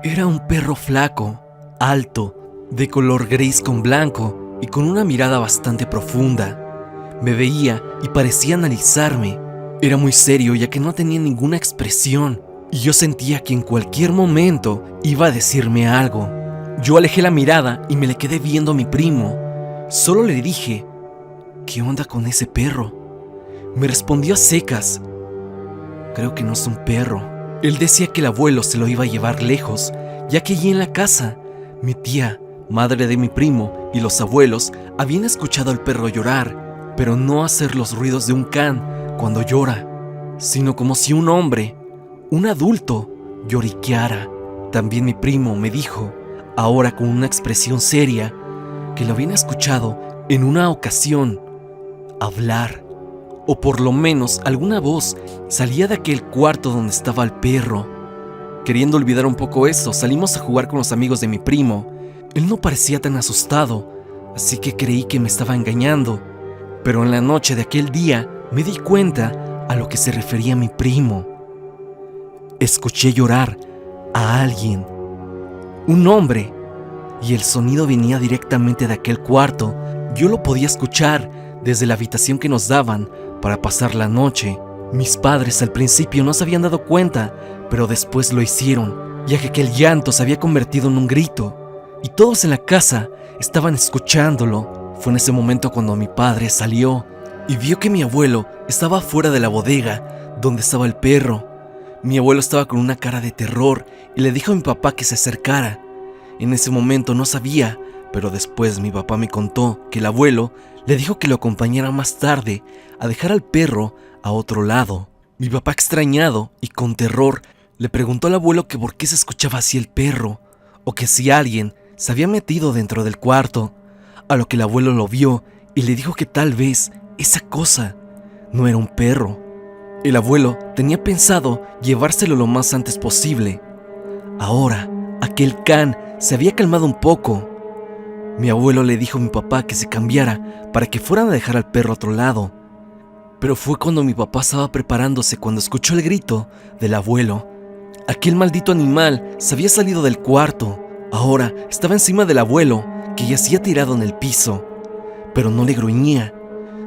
S1: Era un perro flaco, alto, de color gris con blanco y con una mirada bastante profunda. Me veía y parecía analizarme. Era muy serio ya que no tenía ninguna expresión, y yo sentía que en cualquier momento iba a decirme algo. Yo alejé la mirada y me le quedé viendo a mi primo. Solo le dije: ¿qué onda con ese perro? Me respondió a secas: creo que no es un perro. Él decía que el abuelo se lo iba a llevar lejos, ya que allí en la casa, mi tía, madre de mi primo, y los abuelos habían escuchado al perro llorar, pero no hacer los ruidos de un can cuando llora, sino como si un hombre, un adulto, lloriqueara. También mi primo me dijo, ahora con una expresión seria, que lo habían escuchado en una ocasión hablar, o por lo menos alguna voz salía de aquel cuarto donde estaba el perro. Queriendo olvidar un poco eso, salimos a jugar con los amigos de mi primo. Él no parecía tan asustado, así que creí que me estaba engañando. Pero en la noche de aquel día me di cuenta a lo que se refería mi primo. Escuché llorar a alguien, un hombre, y el sonido venía directamente de aquel cuarto. Yo lo podía escuchar desde la habitación que nos daban para pasar la noche. Mis padres al principio no se habían dado cuenta, pero después lo hicieron, ya que aquel llanto se había convertido en un grito, y todos en la casa estaban escuchándolo. Fue en ese momento cuando mi padre salió y vio que mi abuelo estaba fuera de la bodega donde estaba el perro. Mi abuelo estaba con una cara de terror y le dijo a mi papá que se acercara. En ese momento no sabía, pero después mi papá me contó que el abuelo le dijo que lo acompañara más tarde a dejar al perro a otro lado. Mi papá, extrañado y con terror, le preguntó al abuelo que por qué se escuchaba así el perro, o que si alguien se había metido dentro del cuarto, a lo que el abuelo lo vio y le dijo que tal vez esa cosa no era un perro. El abuelo tenía pensado llevárselo lo más antes posible. Ahora, aquel can se había calmado un poco. Mi abuelo le dijo a mi papá que se cambiara para que fueran a dejar al perro a otro lado. Pero fue cuando mi papá estaba preparándose cuando escuchó el grito del abuelo. Aquel maldito animal se había salido del cuarto. Ahora estaba encima del abuelo, que yacía tirado en el piso. Pero no le gruñía,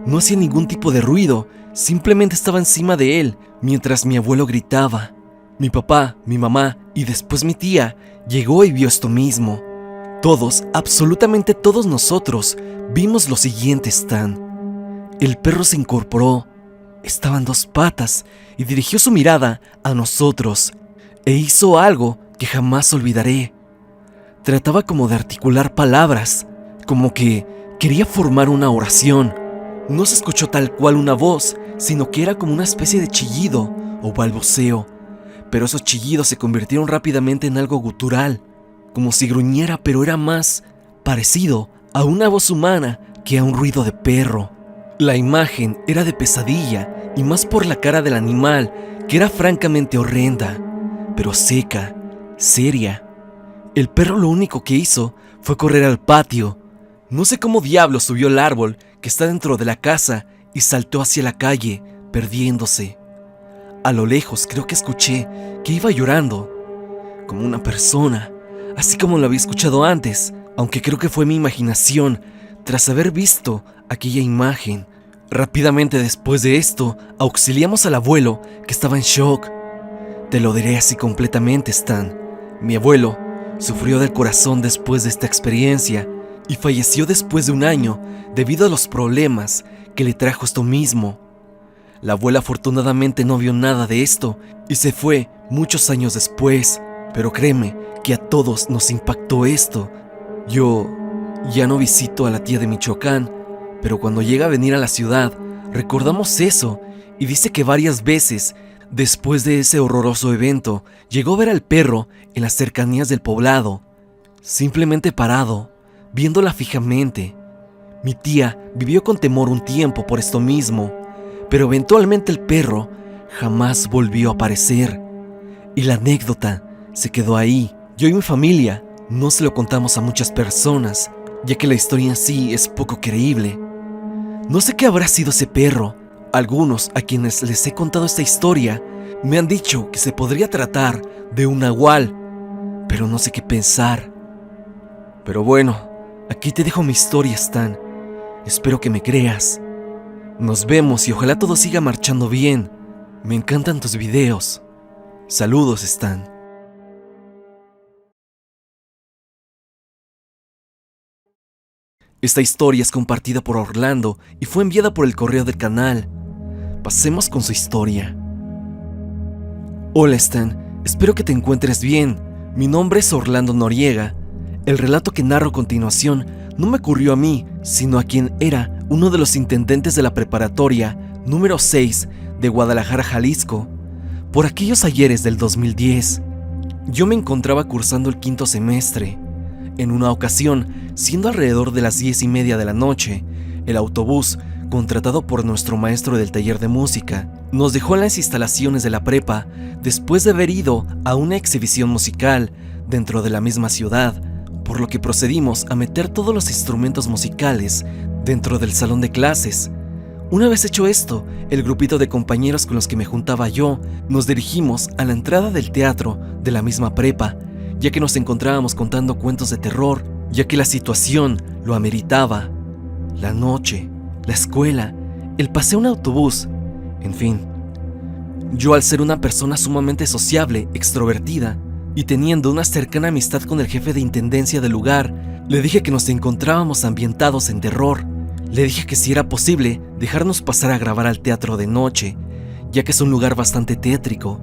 S1: no hacía ningún tipo de ruido, simplemente estaba encima de él, mientras mi abuelo gritaba. Mi papá, mi mamá y después mi tía llegó y vio esto mismo. Todos, absolutamente todos nosotros, vimos lo siguiente, Stan. El perro se incorporó, estaba en dos patas y dirigió su mirada a nosotros e hizo algo que jamás olvidaré. Trataba como de articular palabras, como que quería formar una oración. No se escuchó tal cual una voz, sino que era como una especie de chillido o balbuceo, pero esos chillidos se convirtieron rápidamente en algo gutural, como si gruñera, pero era más parecido a una voz humana que a un ruido de perro. La imagen era de pesadilla, y más por la cara del animal, que era francamente horrenda, pero seca, seria. El perro lo único que hizo fue correr al patio. No sé cómo diablos subió el árbol que está dentro de la casa y saltó hacia la calle, perdiéndose. A lo lejos creo que escuché que iba llorando, como una persona, así como lo había escuchado antes, aunque creo que fue mi imaginación tras haber visto aquella imagen. Rápidamente después de esto, auxiliamos al abuelo, que estaba en shock. Te lo diré así completamente, Stan. Mi abuelo sufrió del corazón después de esta experiencia y falleció después de un año debido a los problemas que le trajo esto mismo. La abuela afortunadamente no vio nada de esto y se fue muchos años después, pero créeme que a todos nos impactó esto. Yo ya no visito a la tía de Michoacán, pero cuando llega a venir a la ciudad, recordamos eso y dice que varias veces después de ese horroroso evento, llegó a ver al perro en las cercanías del poblado, simplemente parado, viéndola fijamente. Mi tía vivió con temor un tiempo por esto mismo, pero eventualmente el perro jamás volvió a aparecer. Y la anécdota se quedó ahí. Yo y mi familia no se lo contamos a muchas personas, ya que la historia en sí es poco creíble. No sé qué habrá sido ese perro. Algunos a quienes les he contado esta historia me han dicho que se podría tratar de un nahual, pero no sé qué pensar. Pero bueno, aquí te dejo mi historia, Stan. Espero que me creas. Nos vemos y ojalá todo siga marchando bien. Me encantan tus videos. Saludos, Stan. Esta historia es compartida por Orlando y fue enviada por el correo del canal. Pasemos con su historia. Hola Stan, espero que te encuentres bien. Mi nombre es Orlando Noriega. El relato que narro a continuación no me ocurrió a mí, sino a quien era uno de los intendentes de la preparatoria número 6 de Guadalajara, Jalisco, por aquellos ayeres del 2010. Yo me encontraba cursando el 5º semestre. En una ocasión, siendo alrededor de las 10:30 de la noche, el autobús, contratado por nuestro maestro del taller de música, nos dejó en las instalaciones de la prepa después de haber ido a una exhibición musical dentro de la misma ciudad, por lo que procedimos a meter todos los instrumentos musicales dentro del salón de clases. Una vez hecho esto, el grupito de compañeros con los que me juntaba yo, nos dirigimos a la entrada del teatro de la misma prepa, ya que nos encontrábamos contando cuentos de terror, ya que la situación lo ameritaba. La noche, la escuela, el paseo en autobús, en fin, Yo, al ser una persona sumamente sociable, extrovertida, y teniendo una cercana amistad con el jefe de intendencia del lugar, le dije que nos encontrábamos ambientados en terror. Le dije que si era posible dejarnos pasar a grabar al teatro de noche, ya que es un lugar bastante tétrico,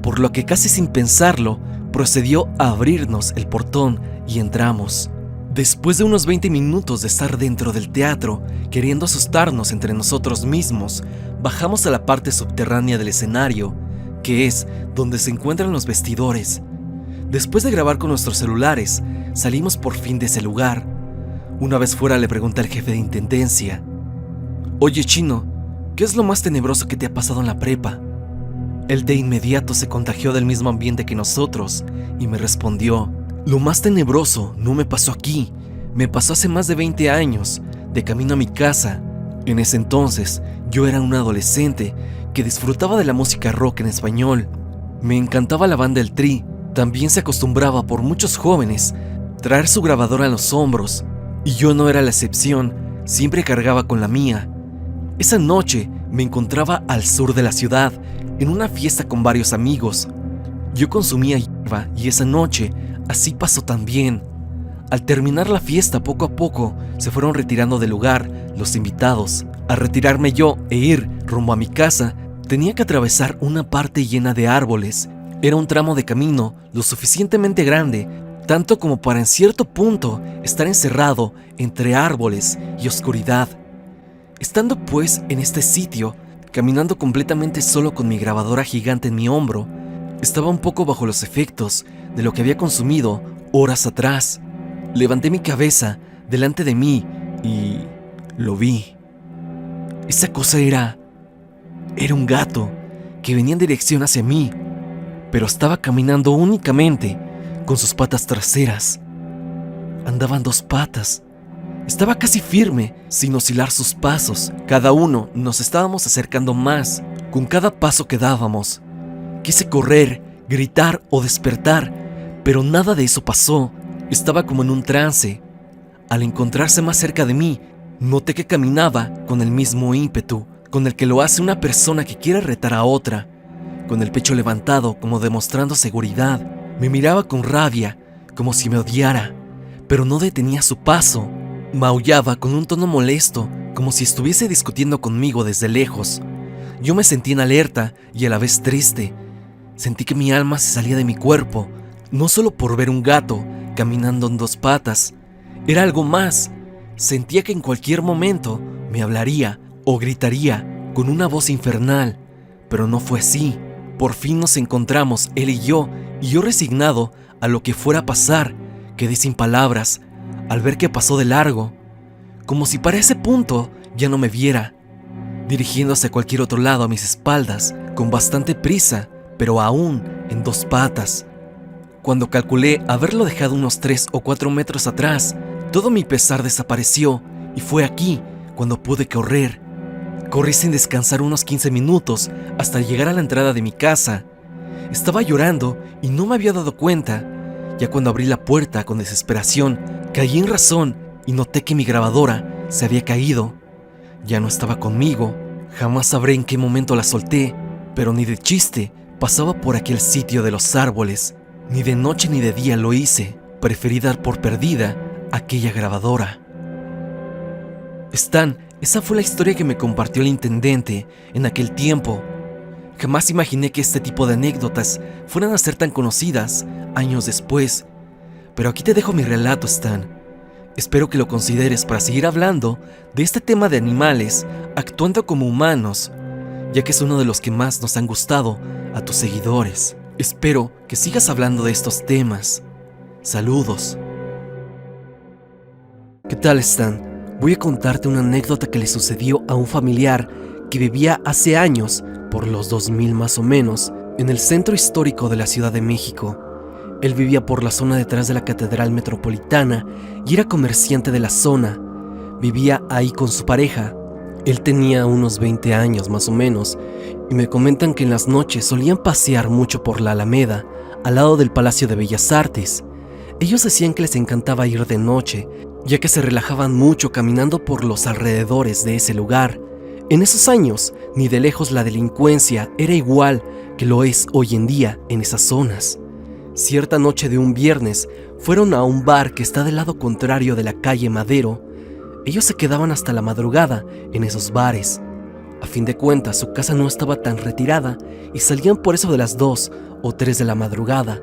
S1: por lo que casi sin pensarlo, procedió a abrirnos el portón y entramos. Después de unos 20 minutos de estar dentro del teatro, queriendo asustarnos entre nosotros mismos, bajamos a la parte subterránea del escenario, que es donde se encuentran los vestidores. Después de grabar con nuestros celulares, salimos por fin de ese lugar. Una vez fuera le pregunté al jefe de intendencia: «Oye, Chino, ¿qué es lo más tenebroso que te ha pasado en la prepa?». Él de inmediato se contagió del mismo ambiente que nosotros y me respondió: «Lo más tenebroso no me pasó aquí, me pasó hace más de 20 años, de camino a mi casa. En ese entonces yo era un adolescente que disfrutaba de la música rock en español. Me encantaba la banda El Tri. También se acostumbraba por muchos jóvenes traer su grabadora en los hombros, y yo no era la excepción, siempre cargaba con la mía. Esa noche me encontraba al sur de la ciudad, en una fiesta con varios amigos. Yo consumía hierba y esa noche así pasó también. Al terminar la fiesta, poco a poco se fueron retirando del lugar los invitados. Al retirarme yo e ir rumbo a mi casa, tenía que atravesar una parte llena de árboles. Era un tramo de camino lo suficientemente grande, tanto como para en cierto punto estar encerrado entre árboles y oscuridad. Estando pues en este sitio, caminando completamente solo con mi grabadora gigante en mi hombro, estaba un poco bajo los efectos de lo que había consumido horas atrás. Levanté mi cabeza delante de mí y lo vi. Esa cosa era un gato que venía en dirección hacia mí, pero estaba caminando únicamente con sus patas traseras. Andaba en 2 patas. Estaba casi firme, sin oscilar sus pasos. Cada uno nos estábamos acercando más, con cada paso que dábamos. Quise correr, gritar o despertar, pero nada de eso pasó. Estaba como en un trance. Al encontrarse más cerca de mí, noté que caminaba con el mismo ímpetu con el que lo hace una persona que quiere retar a otra, con el pecho levantado como demostrando seguridad. Me miraba con rabia, como si me odiara, pero no detenía su paso. Maullaba con un tono molesto, como si estuviese discutiendo conmigo desde lejos. Yo me sentí en alerta y a la vez triste. Sentí que mi alma se salía de mi cuerpo, no solo por ver un gato caminando en 2 patas. Era algo más. Sentía que en cualquier momento me hablaría o gritaría con una voz infernal, pero no fue así. Por fin nos encontramos, él y yo resignado a lo que fuera a pasar, quedé sin palabras al ver que pasó de largo, como si para ese punto ya no me viera, dirigiéndose a cualquier otro lado a mis espaldas, con bastante prisa, pero aún en 2 patas. Cuando calculé haberlo dejado unos 3 o 4 metros atrás, todo mi pesar desapareció y fue aquí cuando pude correr. Corrí sin descansar unos 15 minutos hasta llegar a la entrada de mi casa. Estaba llorando y no me había dado cuenta. Ya cuando abrí la puerta con desesperación, caí en razón y noté que mi grabadora se había caído. Ya no estaba conmigo. Jamás sabré en qué momento la solté, pero ni de chiste pasaba por aquel sitio de los árboles. Ni de noche ni de día lo hice. Preferí dar por perdida aquella grabadora. Stan, esa fue la historia que me compartió el intendente en aquel tiempo. Jamás imaginé que este tipo de anécdotas fueran a ser tan conocidas años después. Pero aquí te dejo mi relato, Stan. Espero que lo consideres para seguir hablando de este tema de animales actuando como humanos, ya que es uno de los que más nos han gustado a tus seguidores. Espero que sigas hablando de estos temas. Saludos. ¿Qué tal, Stan? Voy a contarte una anécdota que le sucedió a un familiar que vivía hace años, por los 2000 más o menos, en el centro histórico de la Ciudad de México. Él vivía por la zona detrás de la Catedral Metropolitana y era comerciante de la zona. Vivía ahí con su pareja. Él tenía unos 20 años más o menos, y me comentan que en las noches solían pasear mucho por la Alameda, al lado del Palacio de Bellas Artes. Ellos decían que les encantaba ir de noche, ya que se relajaban mucho caminando por los alrededores de ese lugar. En esos años, ni de lejos la delincuencia era igual que lo es hoy en día en esas zonas. Cierta noche de un viernes, fueron a un bar que está del lado contrario de la calle Madero. Ellos se quedaban hasta la madrugada en esos bares. A fin de cuentas, su casa no estaba tan retirada y salían por eso de las 2 o 3 de la madrugada.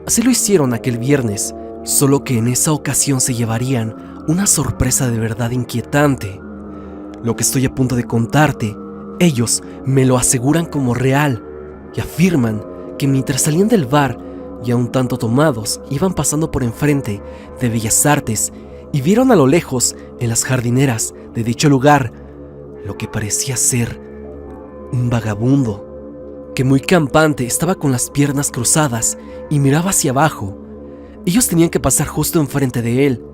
S1: Así lo hicieron aquel viernes, solo que en esa ocasión se llevarían una sorpresa de verdad inquietante. Lo que estoy a punto de contarte, ellos me lo aseguran como real y afirman que mientras salían del bar, ya un tanto tomados, iban pasando por enfrente de Bellas Artes y vieron a lo lejos, en las jardineras de dicho lugar, lo que parecía ser un vagabundo, que muy campante estaba con las piernas cruzadas y miraba hacia abajo. Ellos tenían que pasar justo enfrente de él.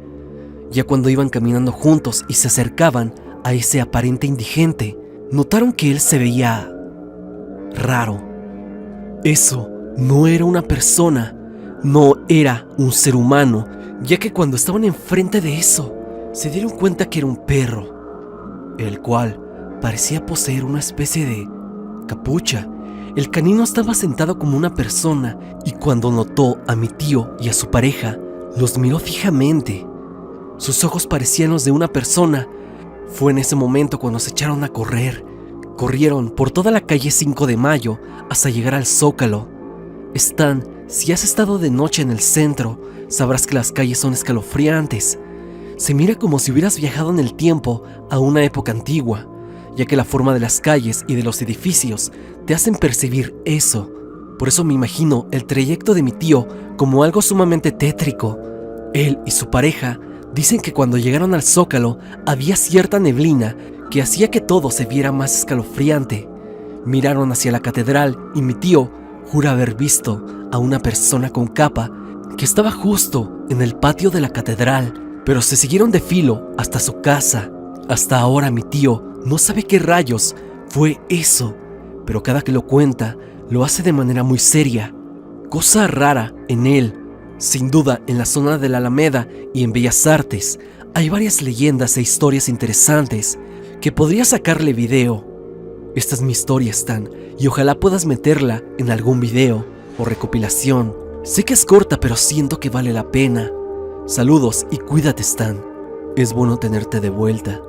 S1: Ya cuando iban caminando juntos y se acercaban a ese aparente indigente, notaron que él se veía raro. Eso no era una persona, no era un ser humano, ya que cuando estaban enfrente de eso, se dieron cuenta que era un perro, el cual parecía poseer una especie de capucha. El canino estaba sentado como una persona y cuando notó a mi tío y a su pareja, los miró fijamente. Sus ojos parecían los de una persona. Fue en ese momento cuando se echaron a correr. Corrieron por toda la calle 5 de Mayo hasta llegar al Zócalo. Stan, si has estado de noche en el centro, sabrás que las calles son escalofriantes. Se mira como si hubieras viajado en el tiempo a una época antigua, ya que la forma de las calles y de los edificios te hacen percibir eso. Por eso me imagino el trayecto de mi tío como algo sumamente tétrico. Él y su pareja dicen que cuando llegaron al Zócalo había cierta neblina que hacía que todo se viera más escalofriante. Miraron hacia la catedral y mi tío jura haber visto a una persona con capa que estaba justo en el patio de la catedral, pero se siguieron de filo hasta su casa. Hasta ahora mi tío no sabe qué rayos fue eso, pero cada que lo cuenta, lo hace de manera muy seria. Cosa rara en él. Sin duda, en la zona de la Alameda y en Bellas Artes, hay varias leyendas e historias interesantes que podría sacarle video. Esta es mi historia, Stan, y ojalá puedas meterla en algún video o recopilación. Sé que es corta, pero siento que vale la pena. Saludos y cuídate, Stan. Es bueno tenerte de vuelta.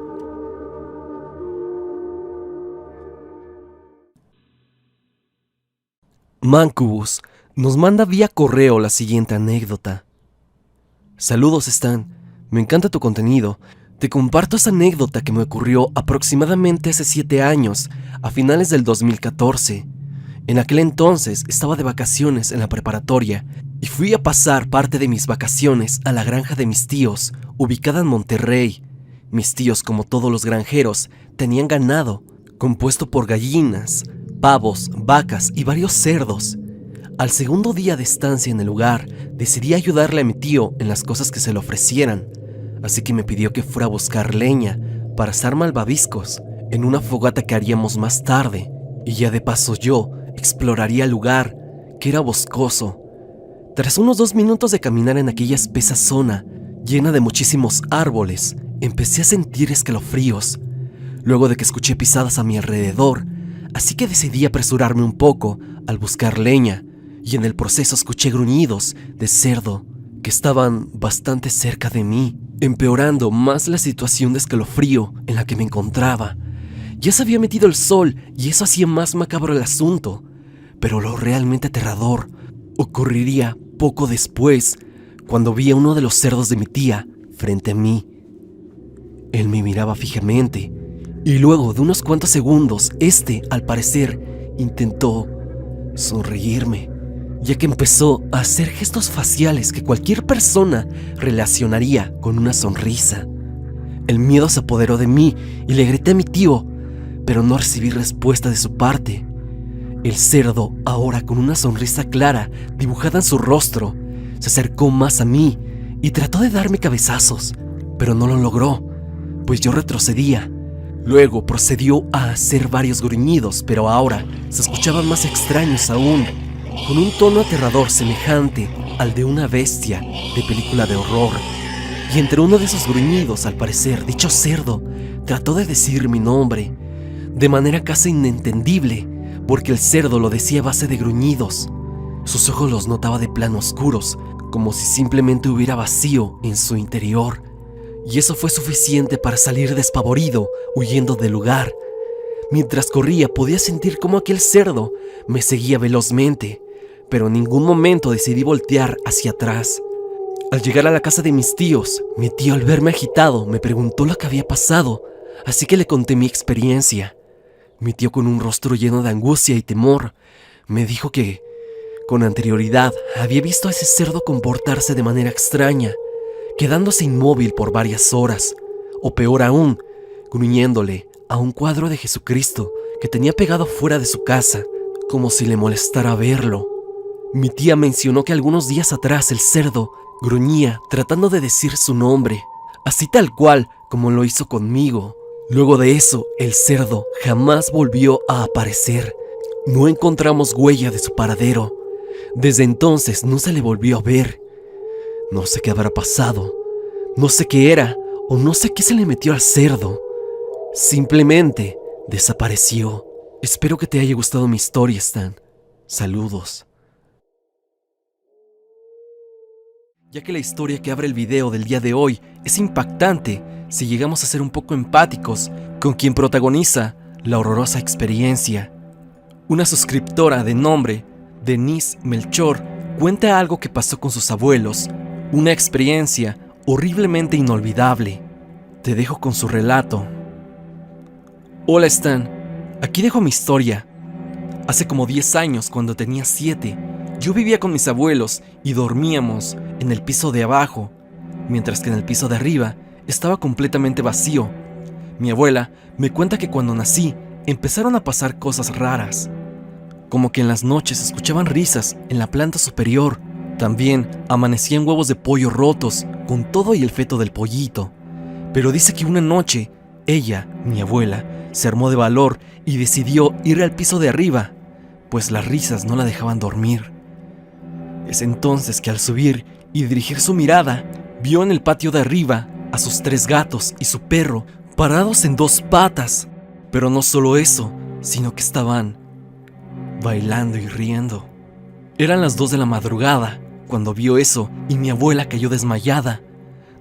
S1: Mancubus nos manda vía correo la siguiente anécdota. Saludos, Stan. Me encanta tu contenido. Te comparto esa anécdota que me ocurrió aproximadamente hace 7 años, a finales del 2014. En aquel entonces estaba de vacaciones en la preparatoria y fui a pasar parte de mis vacaciones a la granja de mis tíos, ubicada en Monterrey. Mis tíos, como todos los granjeros, tenían ganado, compuesto por gallinas, pavos, vacas y varios cerdos. Al segundo día de estancia en el lugar, decidí ayudarle a mi tío en las cosas que se le ofrecieran, así que me pidió que fuera a buscar leña para asar malvaviscos en una fogata que haríamos más tarde, y ya de paso yo exploraría el lugar, que era boscoso. Tras unos 2 minutos de caminar en aquella espesa zona, llena de muchísimos árboles, empecé a sentir escalofríos, luego de que escuché pisadas a mi alrededor, así que decidí apresurarme un poco al buscar leña, y en el proceso escuché gruñidos de cerdo que estaban bastante cerca de mí, empeorando más la situación de escalofrío en la que me encontraba. Ya se había metido el sol y eso hacía más macabro el asunto, pero lo realmente aterrador ocurriría poco después, cuando vi a uno de los cerdos de mi tía frente a mí. Él me miraba fijamente y luego de unos cuantos segundos, al parecer, intentó sonreírme, ya que empezó a hacer gestos faciales que cualquier persona relacionaría con una sonrisa. El miedo se apoderó de mí y le grité a mi tío, pero no recibí respuesta de su parte. El cerdo, ahora con una sonrisa clara dibujada en su rostro, se acercó más a mí y trató de darme cabezazos, pero no lo logró, pues yo retrocedía. Luego procedió a hacer varios gruñidos, pero ahora se escuchaban más extraños aún, con un tono aterrador semejante al de una bestia de película de horror. Y entre uno de esos gruñidos, al parecer, dicho cerdo trató de decir mi nombre, de manera casi inentendible, porque el cerdo lo decía a base de gruñidos. Sus ojos los notaba de plano oscuros, como si simplemente hubiera vacío en su interior. Y eso fue suficiente para salir despavorido, huyendo del lugar. Mientras corría podía sentir cómo aquel cerdo me seguía velozmente, pero en ningún momento decidí voltear hacia atrás. Al llegar a la casa de mis tíos, mi tío al verme agitado me preguntó lo que había pasado, así que le conté mi experiencia. Mi tío, con un rostro lleno de angustia y temor, me dijo que con anterioridad había visto a ese cerdo comportarse de manera extraña, quedándose inmóvil por varias horas, o peor aún, gruñéndole a un cuadro de Jesucristo que tenía pegado fuera de su casa, como si le molestara verlo. Mi tía mencionó que algunos días atrás el cerdo gruñía tratando de decir su nombre, así tal cual como lo hizo conmigo. Luego de eso, el cerdo jamás volvió a aparecer. No encontramos huella de su paradero. Desde entonces no se le volvió a ver. No sé qué habrá pasado, no sé qué era o no sé qué se le metió al cerdo. Simplemente desapareció. Espero que te haya gustado mi historia, Stan. Saludos. Ya que la historia que abre el video del día de hoy es impactante, si llegamos a ser un poco empáticos con quien protagoniza la horrorosa experiencia. Una suscriptora de nombre Denise Melchor cuenta algo que pasó con sus abuelos, una experiencia horriblemente inolvidable. Te dejo con su relato. Hola Stan, aquí dejo mi historia. Hace como 10 años, cuando tenía 7, yo vivía con mis abuelos y dormíamos en el piso de abajo, mientras que en el piso de arriba estaba completamente vacío. Mi abuela me cuenta que cuando nací empezaron a pasar cosas raras, como que en las noches se escuchaban risas en la planta superior. También amanecían huevos de pollo rotos con todo y el feto del pollito. Pero dice que una noche ella, mi abuela, se armó de valor y decidió ir al piso de arriba, pues las risas no la dejaban dormir. Es entonces que al subir y dirigir su mirada, vio en el patio de arriba a sus 3 gatos y su perro parados en 2 patas. Pero no solo eso, sino que estaban bailando y riendo. Eran las 2 de la madrugada cuando vio eso y mi abuela cayó desmayada.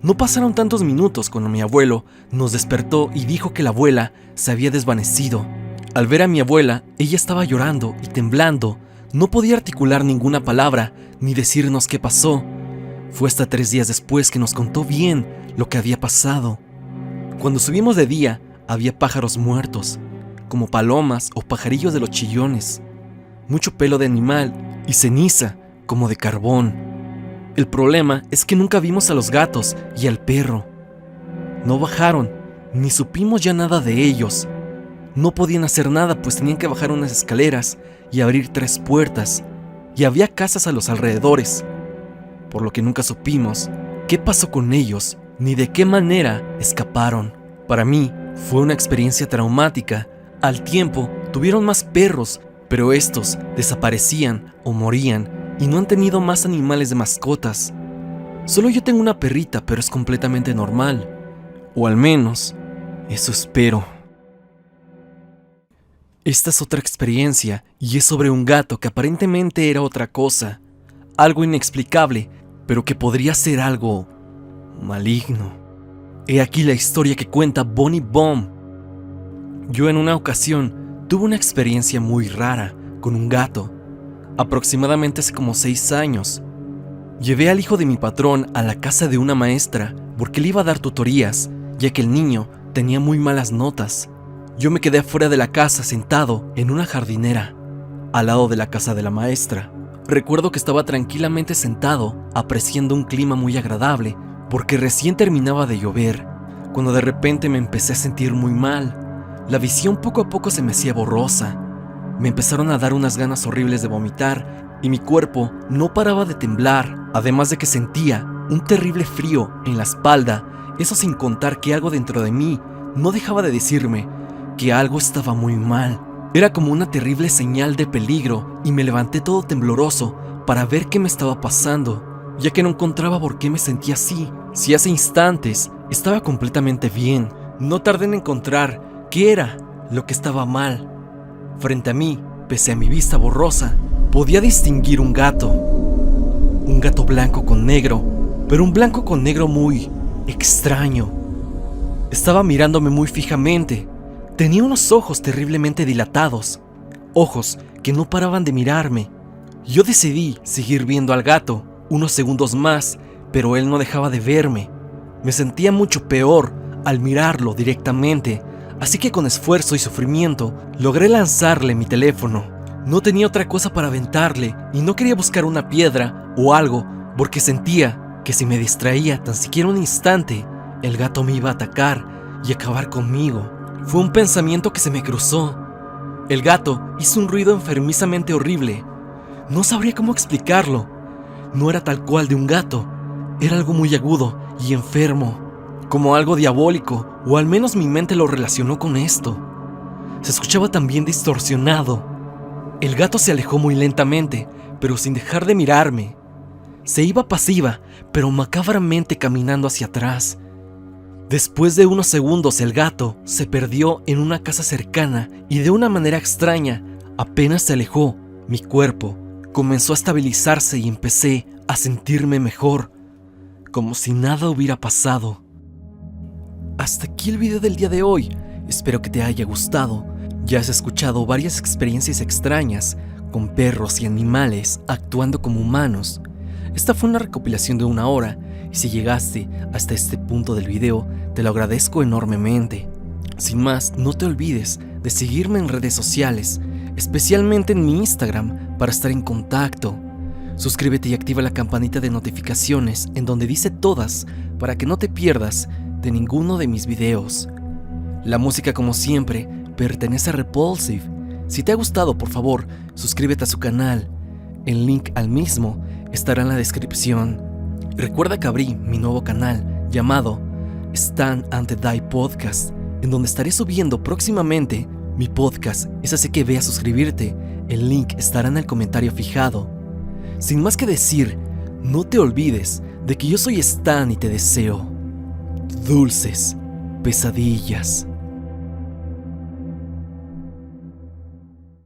S1: No pasaron tantos minutos cuando mi abuelo nos despertó y dijo que la abuela se había desvanecido. Al ver a mi abuela, ella estaba llorando y temblando. No podía articular ninguna palabra ni decirnos qué pasó. Fue hasta 3 días después que nos contó bien lo que había pasado. Cuando subimos de día, había pájaros muertos, como palomas o pajarillos de los chillones, mucho pelo de animal y ceniza como de carbón. El problema es que nunca vimos a los gatos y al perro. No bajaron, ni supimos ya nada de ellos. No podían hacer nada, pues tenían que bajar unas escaleras y abrir 3 puertas, y había casas a los alrededores, por lo que nunca supimos qué pasó con ellos, ni de qué manera escaparon. Para mí fue una experiencia traumática. Al tiempo tuvieron más perros, pero estos desaparecían o morían y no han tenido más animales de mascotas. Solo yo tengo una perrita, pero es completamente normal, o al menos eso espero. Esta es otra experiencia y es sobre un gato que aparentemente era otra cosa, algo inexplicable, pero que podría ser algo maligno. He aquí la historia que cuenta Bonnie Baum. Yo en una ocasión tuve una experiencia muy rara con un gato, aproximadamente hace como 6 años. Llevé al hijo de mi patrón a la casa de una maestra porque le iba a dar tutorías, ya que el niño tenía muy malas notas. Yo me quedé afuera de la casa sentado en una jardinera, al lado de la casa de la maestra. Recuerdo que estaba tranquilamente sentado, apreciando un clima muy agradable, porque recién terminaba de llover, cuando de repente me empecé a sentir muy mal. La visión poco a poco se me hacía borrosa. Me empezaron a dar unas ganas horribles de vomitar, y mi cuerpo no paraba de temblar, además de que sentía un terrible frío en la espalda, eso sin contar que algo dentro de mí no dejaba de decirme que algo estaba muy mal. Era como una terrible señal de peligro y me levanté todo tembloroso para ver qué me estaba pasando, ya que no encontraba por qué me sentía así, si hace instantes estaba completamente bien. No tardé en encontrar qué era lo que estaba mal. Frente a mí, pese a mi vista borrosa, podía distinguir un gato. Un gato blanco con negro, pero un blanco con negro muy extraño. Estaba mirándome muy fijamente. Tenía unos ojos terriblemente dilatados, ojos que no paraban de mirarme. Yo decidí seguir viendo al gato unos segundos más, pero él no dejaba de verme. Me sentía mucho peor al mirarlo directamente, así que con esfuerzo y sufrimiento logré lanzarle mi teléfono. No tenía otra cosa para aventarle y no quería buscar una piedra o algo porque sentía que si me distraía tan siquiera un instante, el gato me iba a atacar y acabar conmigo. Fue un pensamiento que se me cruzó. El gato hizo un ruido enfermizamente horrible. No sabría cómo explicarlo. No era tal cual de un gato. Era algo muy agudo y enfermo, como algo diabólico, o al menos mi mente lo relacionó con esto. Se escuchaba también distorsionado. El gato se alejó muy lentamente, pero sin dejar de mirarme. Se iba pasiva, pero macabramente caminando hacia atrás. Después de unos segundos el gato se perdió en una casa cercana y de una manera extraña, apenas se alejó, mi cuerpo comenzó a estabilizarse y empecé a sentirme mejor, como si nada hubiera pasado. Hasta aquí el video del día de hoy. Espero que te haya gustado. Ya has escuchado varias experiencias extrañas con perros y animales actuando como humanos. Esta fue una recopilación de 1 hora y si llegaste hasta este punto del video, te lo agradezco enormemente. Sin más, no te olvides de seguirme en redes sociales, especialmente en mi Instagram, para estar en contacto. Suscríbete y activa la campanita de notificaciones en donde dice todas para que no te pierdas de ninguno de mis videos. La música, como siempre, pertenece a Repulsive. Si te ha gustado, por favor, suscríbete a su canal. El link al mismo estará en la descripción. Recuerda que abrí mi nuevo canal llamado Stand and Die Podcast, en donde estaré subiendo próximamente mi podcast. Es así que ve a suscribirte. El link estará en el comentario fijado. Sin más que decir, no te olvides de que yo soy Stan y te deseo dulces pesadillas.